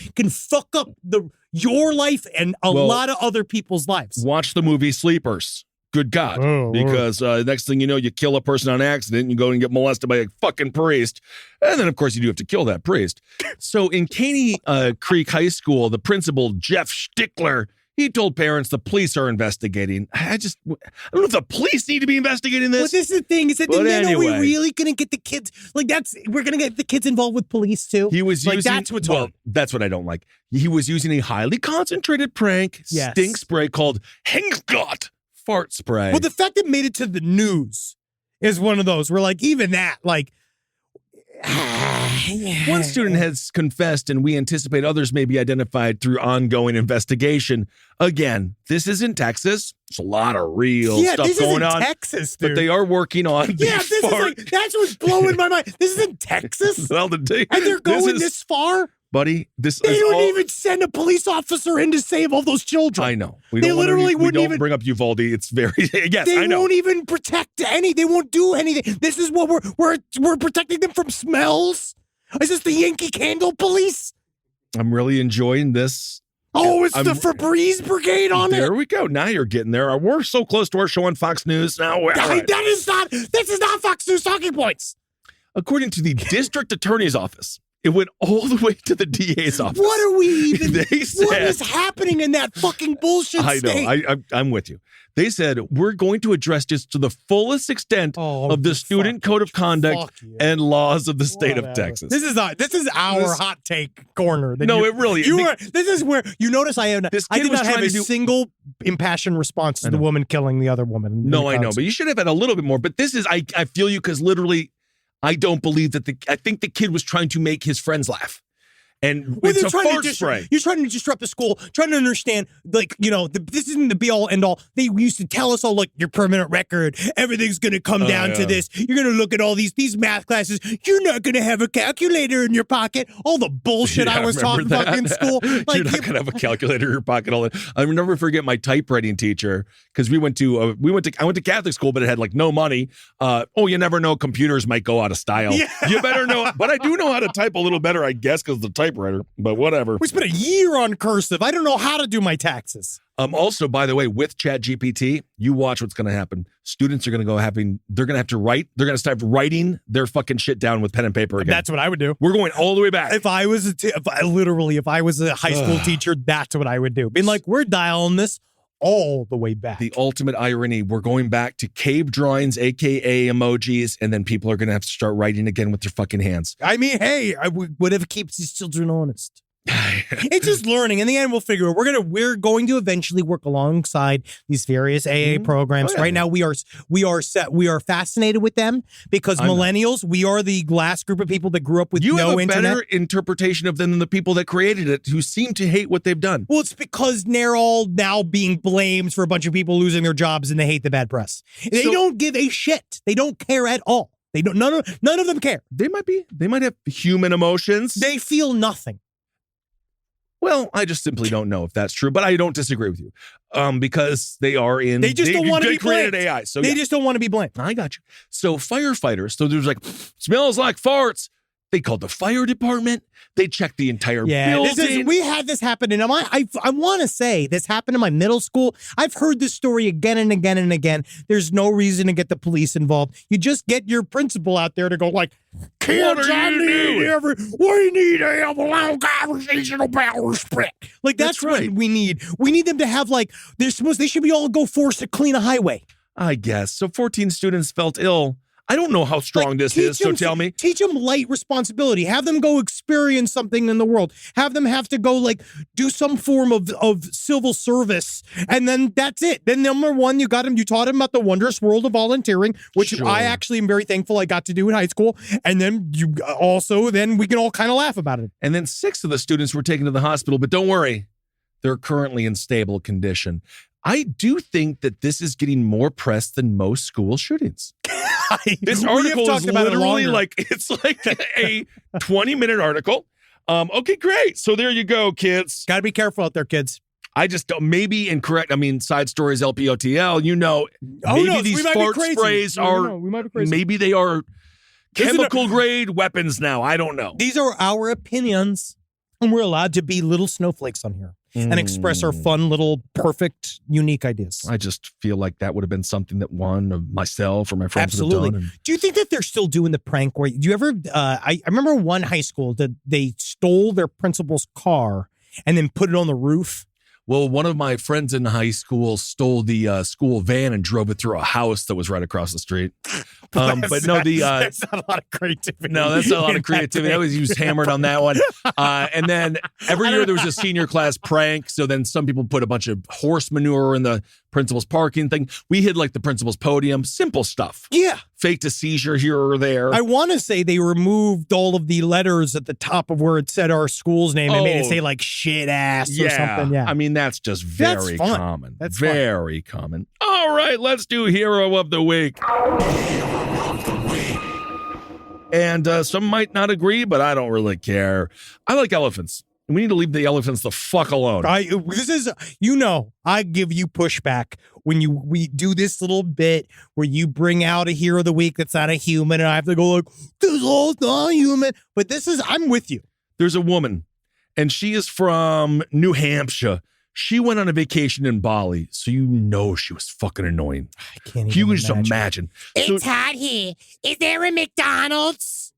your life and a lot of other people's lives. Watch the movie Sleepers. Good God. Because next thing you know, you kill a person on accident and you go and get molested by a fucking priest. And then, of course, you do have to kill that priest. So in Caney Creek High School, the principal, Jeff Stickler, he told parents the police are investigating. I don't know if the police need to be investigating this. Well, this is the thing. Is that are we really going to get the kids? We're going to get the kids involved with police too? He was using, that's what's hard. That's what I don't like. He was using a highly concentrated prank, stink spray called Henggot. Fart spray. Well, the fact it made it to the news is one of those. We're like, even that, like, one student has confessed, and we anticipate others may be identified through ongoing investigation. Again, this isn't Texas. There's a lot of real stuff going on. Texas, dude. But they are working on this is like, that's what's blowing my mind. This isn't Texas. Well, and they're going this far? Buddy, they don't even send a police officer in to save all those children. I know. We don't bring up Uvalde. It's very yes. They I know. won't even protect any. They won't do anything. This is what we're protecting them from smells. Is this the Yankee Candle Police? I'm really enjoying this. Oh, it's the Febreze Brigade on There we go. Now you're getting there. We're so close to our show on Fox News now. This is not Fox News talking points. According to the district attorney's office, it went all the way to the DA's office. What are we even? They said, what is happening in that fucking bullshit state? I know. I'm with you. They said, we're going to address this to the fullest extent of the student code of conduct and laws of the state of Texas. This is our hot take corner. It really is. This is where you notice I did not have a single impassioned response to the woman killing the other woman. No, I know, but you should have had a little bit more. But this is, I feel you, because literally, I don't believe that I think the kid was trying to make his friends laugh. And it's a fart spray. You're trying to disrupt the school, trying to understand, like, this isn't the be-all, end-all. They used to tell us all, like, your permanent record, everything's going to come down to this. You're going to look at all these math classes. You're not going to have a calculator in your pocket. All the bullshit I was talking about in school. Like, you're not going to have a calculator in your pocket. All that. I will never forget my typewriting teacher, because I went to Catholic school, but it had, like, no money. You never know. Computers might go out of style. Yeah. You better know. But I do know how to type a little better, I guess, because the typewriter, but whatever. We spent a year on cursive. I don't know how to do my taxes. Also, by the way, with ChatGPT, you watch what's going to happen. Students are going to they're going to have to write. They're going to start writing their fucking shit down with pen and paper again. That's what I would do. We're going all the way back. If I was a high school teacher, that's what I would do. Being like, we're dialing this all the way back. The ultimate irony, we're going back to cave drawings, aka emojis, and then people are going to have to start writing again with their fucking hands. I mean, hey, whatever keeps these children honest. It's just learning. In the end, we'll figure it. We're going to eventually work alongside these various AA programs. Right now, we are fascinated with them because millennials, we are the last group of people that grew up with no internet. You have a better interpretation of them than the people that created it, who seem to hate what they've done. Well, it's because they're all now being blamed for a bunch of people losing their jobs, and they hate the bad press. They don't give a shit. They don't care at all. They don't. None of them care. They might have human emotions. They feel nothing. Well, I just simply don't know if that's true, but I don't disagree with you, because they are in. They just don't want to be blamed. AI, so they just don't want to be blamed. I got you. So firefighters. So there's like, smells like farts. They called the fire department. They checked the entire building. We had this happen, and I want to say this happened in my middle school. I've heard this story again and again and again. There's no reason to get the police involved. You just get your principal out there to go like, kids, we need to have a long conversation about respect. Like that's right. What we need. We need them to have like they should be all go forced to clean a highway. I guess. So 14 students felt ill. I don't know how strong this is, so tell me. Teach them light responsibility. Have them go experience something in the world. Have them have to go, like, do some form of civil service, and then that's it. Then number one, you taught them about the wondrous world of volunteering, which I actually am very thankful I got to do in high school, and then then we can all kind of laugh about it. And then 6 of the students were taken to the hospital, but don't worry, they're currently in stable condition. I do think that this is getting more press than most school shootings. This article is literally it's like a 20-minute article. Okay, great. So there you go, kids. Got to be careful out there, kids. I just don't, maybe incorrect. I mean, side stories, LPOTL, maybe these fart sprays maybe they are chemical grade weapons now. I don't know. They are our opinions, and we're allowed to be little snowflakes on here. And express our fun, little, perfect, unique ideas. I just feel like that would have been something that one of myself or my friends would have done. Do you think that they're still doing the prank where, do you ever, I remember one high school that they stole their principal's car and then put it on the roof? Well, one of my friends in high school stole the school van and drove it through a house that was right across the street. But no, that's not a lot of creativity. No, that's not a lot of creativity. He was hammered on that one. And then every year there was a senior class prank. So then some people put a bunch of horse manure in the principal's parking thing. We hid like the principal's podium, simple stuff. Yeah. Faked a seizure here or there. I want to say they removed all of the letters at the top of where it said our school's name and made it say like shit ass or something. Yeah. I mean, that's just very fun. common. That's very common. All right, let's do Hero of the Week. And some might not agree, but I don't really care. I like elephants. We need to leave the elephants the fuck alone. I give you pushback when we do this little bit where you bring out a hero of the week that's not a human, and I have to go like, this is not human. But I'm with you. There's a woman, and she is from New Hampshire. She went on a vacation in Bali, so you know she was fucking annoying. I can't even You can just imagine. It's hot here. Is there a McDonald's?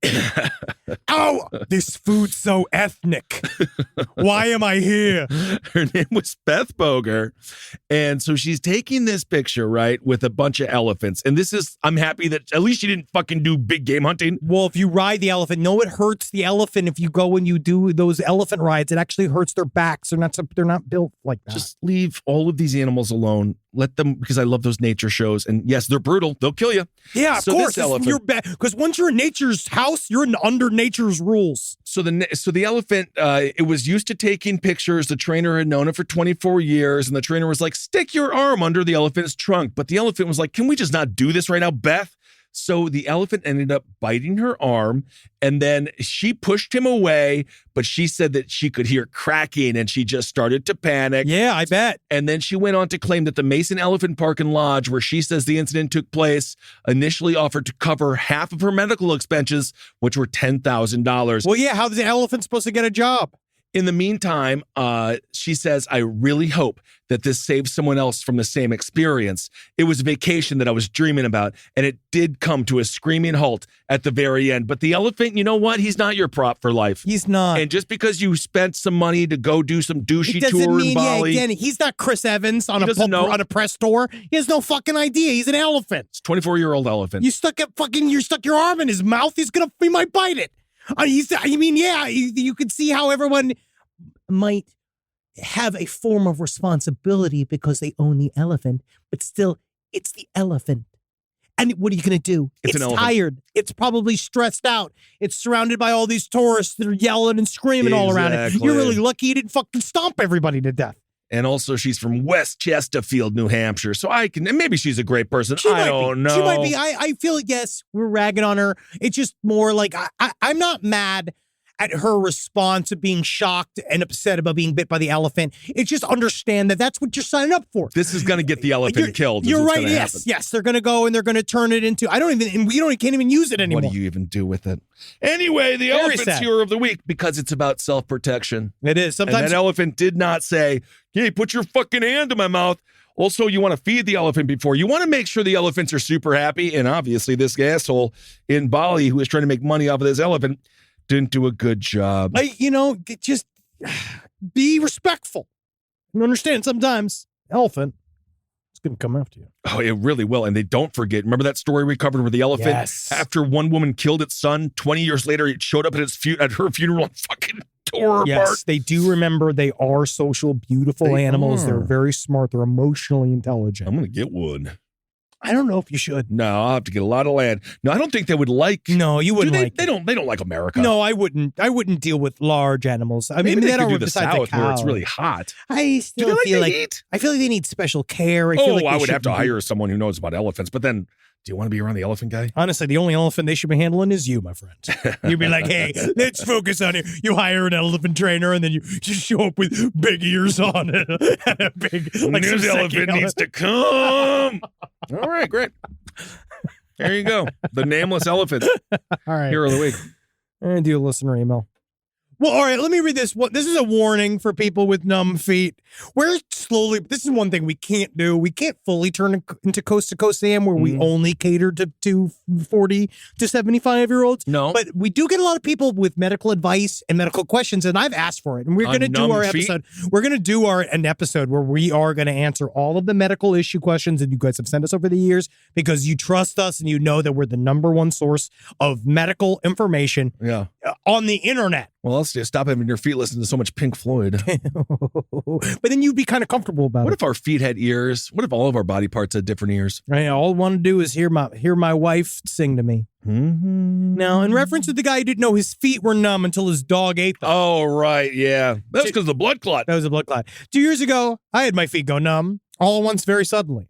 Oh, this food's so ethnic. Why am I here? Her name was Beth Boger. And so she's taking this picture, right, with a bunch of elephants. And I'm happy that at least she didn't fucking do big game hunting. Well, if you ride the elephant, it hurts the elephant if you go and you do those elephant rides. It actually hurts their backs. They're not built like that. Just leave all of these animals alone. Let them, because I love those nature shows. And yes, they're brutal. They'll kill you. Yeah, of course. Because once you're in nature's house, you're under nature's rules. So the elephant, it was used to taking pictures. The trainer had known it for 24 years. And the trainer was like, stick your arm under the elephant's trunk. But the elephant was like, can we just not do this right now, Beth? So the elephant ended up biting her arm, and then she pushed him away, but she said that she could hear cracking and she just started to panic. Yeah, I bet. And then she went on to claim that the Mason Elephant Park and Lodge, where she says the incident took place, initially offered to cover half of her medical expenses, which were $10,000. Well, yeah, how's the elephant supposed to get a job? In the meantime, she says, I really hope that this saves someone else from the same experience. It was a vacation that I was dreaming about, and it did come to a screaming halt at the very end. But the elephant, you know what? He's not your prop for life. He's not. And just because you spent some money to go do some douchey tour in Bali. Yeah, again, he's not Chris Evans on a press tour. He has no fucking idea. He's an elephant. It's a 24-year-old elephant. You stuck your arm in his mouth. He might bite it. You could see how everyone might have a form of responsibility because they own the elephant, but still, it's the elephant. And what are you going to do? It's tired. It's probably stressed out. It's surrounded by all these tourists that are yelling and screaming all around it. You're really lucky you didn't fucking stomp everybody to death. And also, she's from West Chesterfield, New Hampshire. So and maybe she's a great person. I don't know. She might be. I feel like, yes, we're ragging on her. It's just more like, I'm not mad at her response of being shocked and upset about being bit by the elephant. It's just understand that that's what you're signing up for. This is going to get the elephant killed. You're right. Yes. They're going to go and they're going to turn it into, can't even use it anymore. What do you even do with it? Anyway, the elephant's hero of the week, because it's about self-protection. It is. Sometimes and that elephant did not say, hey, put your fucking hand in my mouth. Also, you want to feed the elephant before. You want to make sure the elephants are super happy. And obviously, this asshole in Bali who is trying to make money off of this elephant didn't do a good job. Just be respectful. You understand? Sometimes elephant is going to come after you. Oh, it really will. And they don't forget. Remember that story we covered where the elephant, after one woman killed its son, 20 years later, it showed up at her funeral and fucking tore her apart. Yes, they do remember they are social, beautiful animals. They're very smart. They're emotionally intelligent. I'm going to get one. I don't know if you should. No, I'll have to get a lot of land. No, I don't think they would like. No, you wouldn't like. They don't like America. No, I wouldn't. I wouldn't deal with large animals. I mean, they could do the South where it's really hot. I still feel like I feel like they need special care. I would have to hire someone who knows about elephants. But then, do you want to be around the elephant guy? Honestly, the only elephant they should be handling is you, my friend. You'd be like, hey, let's focus on it. You hire an elephant trainer, and then you just show up with big ears on it. And a big, this elephant needs to come. All right, great. There you go. The nameless elephant. All right. Hero of the week. I'm going to do a listener email. Well, all right, let me read this. This is a warning for people with numb feet. This is one thing we can't do. We can't fully turn into Coast to Coast Sam where we only cater to 40 to 75-year-olds. No. But we do get a lot of people with medical advice and medical questions, and I've asked for it. And we're going to do our episode. We're going to do an episode where we are going to answer all of the medical issue questions that you guys have sent us over the years because you trust us and you know that we're the number one source of medical information. Yeah. on the internet. Well, let's just stop having your feet listen to so much Pink Floyd. But then you'd be kind of comfortable about What it. if our feet had ears? What if all of our body parts had different ears? Right, all I want to do is hear my wife sing to me. Mm-hmm. Now, in reference to the guy who didn't know his feet were numb until his dog ate them. Oh, right. Yeah. That's because of the blood clot. That was a blood clot. 2 years ago, I had my feet go numb all at once very suddenly.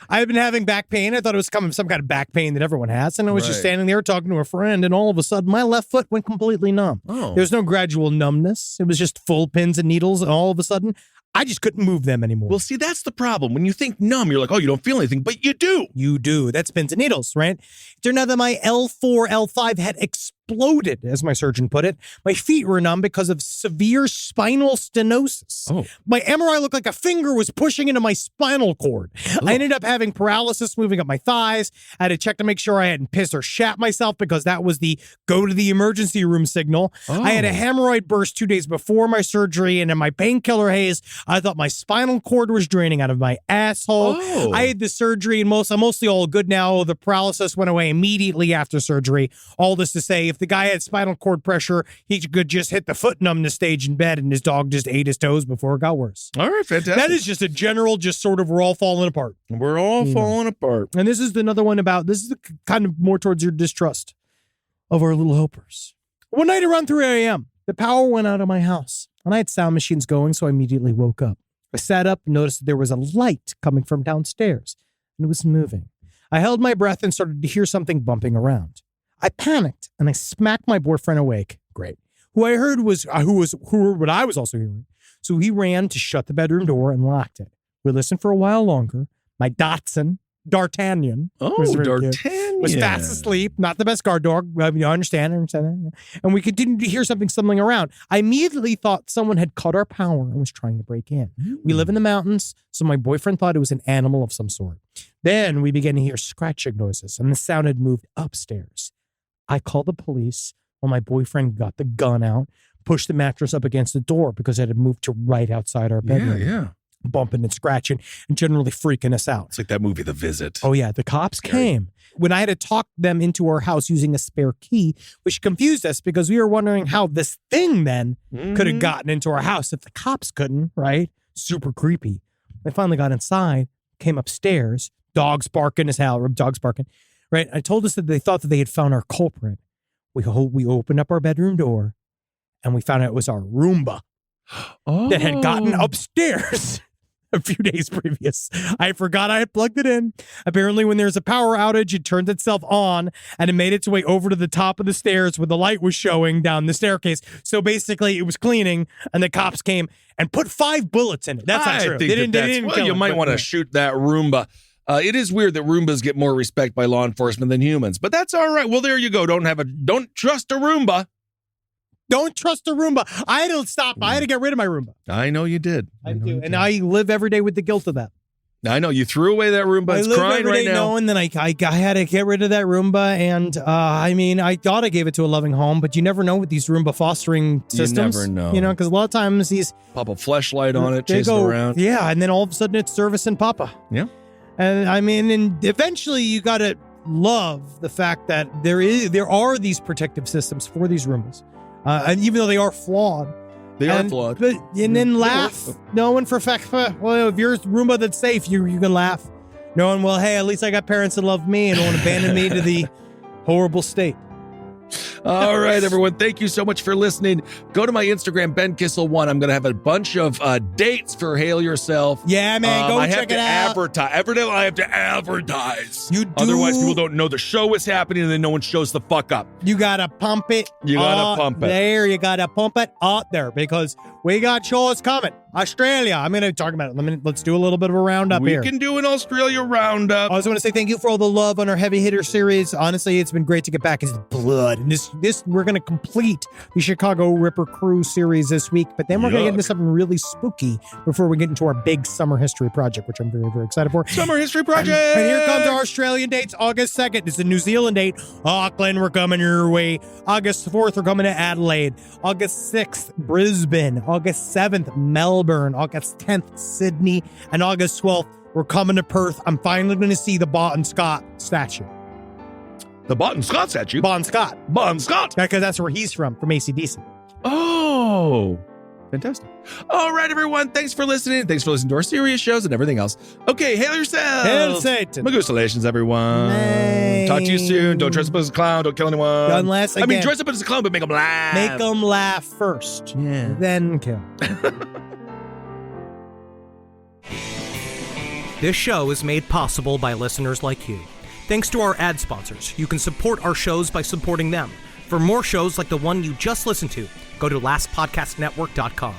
I had been having back pain. I thought it was coming some kind of back pain that everyone has. And I was just standing there talking to a friend, and all of a sudden, my left foot went completely numb. Oh. There was no gradual numbness. It was just full pins and needles, and all of a sudden, I just couldn't move them anymore. Well, see, that's the problem. When you think numb, you're like, oh, you don't feel anything, but you do. You do. That's pins and needles, right? It turned out that my L4, L5 had exploded, as my surgeon put it. My feet were numb because of severe spinal stenosis. Oh. My MRI looked like a finger was pushing into my spinal cord. I ended up having paralysis moving up my thighs. I had to check to make sure I hadn't pissed or shat myself because that was the go to the emergency room signal. I had a hemorrhoid burst 2 days before my surgery, and in my painkiller haze, I thought my spinal cord was draining out of my asshole. Oh. I had the surgery, and I'm mostly all good now. The paralysis went away immediately after surgery. All this to say, if the guy had spinal cord pressure, he could just hit the foot numbness stage in bed, and his dog just ate his toes before it got worse. All right, fantastic. That is just a general, just sort of, we're all falling apart. We're all falling apart. And this is another one about, this is kind of more towards your distrust of our little helpers. One night around 3 a.m., the power went out of my house, and I had sound machines going, so I immediately woke up. I sat up and noticed that there was a light coming from downstairs, and it was moving. I held my breath and started to hear something bumping around. I panicked, and I smacked my boyfriend awake. Great. Who I heard was what I was also hearing. So he ran to shut the bedroom door and locked it. We listened for a while longer. My Dachshund, D'Artagnan, was fast asleep. Not the best guard dog. You understand that. And we continued to hear something around. I immediately thought someone had cut our power and was trying to break in. We live in the mountains, so my boyfriend thought it was an animal of some sort. Then we began to hear scratching noises, and the sound had moved upstairs. I called the police while my boyfriend got the gun out, pushed the mattress up against the door because it had moved to right outside our bedroom. Yeah. Bumping and scratching and generally freaking us out. It's like that movie, The Visit. Oh, yeah. The cops came. When I had to talk them into our house using a spare key, which confused us because we were wondering how this thing then could have gotten into our house if the cops couldn't, right? Super creepy. They finally got inside, came upstairs, dogs barking as hell, dogs barking, right? I told us that they thought that they had found our culprit. We opened up our bedroom door and we found out it was our Roomba that had gotten upstairs a few days previous. I forgot I had plugged it in. Apparently, when there's a power outage, it turned itself on and it made its way over to the top of the stairs where the light was showing down the staircase. So basically, it was cleaning and the cops came and put 5 bullets in it. That's not true. They didn't kill you him, might but- want to shoot that Roomba. It is weird that Roombas get more respect by law enforcement than humans, but that's all right. Well, there you go. Don't trust a Roomba. Don't trust a Roomba. I had to stop. I had to get rid of my Roomba. I know you did. I do. And I live every day with the guilt of that. I know you threw away that Roomba. It's I live crying every right day now. knowing that I had to get rid of that Roomba. And I thought I gave it to a loving home, but you never know with these Roomba fostering systems. You never know. Because a lot of times these Pop a fleshlight on it, they chase it around. Yeah, and then all of a sudden it's servicing Papa. Yeah. And and eventually you got to love the fact that there are these protective systems for these Roombas. And even though they are flawed. They are flawed. And then laugh. Knowing for a fact, well, if you're Roomba that's safe, you can laugh. Knowing, well, hey, at least I got parents that love me and won't abandon me to the horrible state. All right, everyone. Thank you so much for listening. Go to my Instagram, Ben Kissel1. I'm going to have a bunch of dates for Hail Yourself. Yeah, man. Go check it out. Advertise. Every day I have to advertise. You do. Otherwise, people don't know the show is happening and then no one shows the fuck up. You got to pump it. You got to pump it. There, you got to pump it out there because we got shows coming. Australia. I'm going to talk about it. Let's do a little bit of a roundup here. We can do an Australia roundup. I also want to say thank you for all the love on our Heavy Hitter series. Honestly, it's been great to get back into blood. And this we're going to complete the Chicago Ripper Crew series this week, but then we're going to get into something really spooky before we get into our big summer history project, which I'm very, very excited for. Summer history project! And here comes our Australian dates. August 2nd is the New Zealand date. Auckland, we're coming your way. August 4th, we're coming to Adelaide. August 6th, Brisbane. August 7th, Melbourne. August 10th, Sydney. And August 12th, we're coming to Perth. I'm finally going to see the Barton Scott statue. The Bon Scott statue? Bon Scott. Bon Scott. Because that's where he's from AC/DC. Oh, fantastic. All right, everyone. Thanks for listening. Thanks for listening to our serious shows and everything else. Okay, hail yourselves. Hail Satan. Magusalations, everyone. Nay. Talk to you soon. Don't dress up as a clown. Don't kill anyone. Unless, again, dress up as a clown, but make them laugh. Make them laugh first. Yeah. Then kill. This show is made possible by listeners like you. Thanks to our ad sponsors, you can support our shows by supporting them. For more shows like the one you just listened to, go to lastpodcastnetwork.com.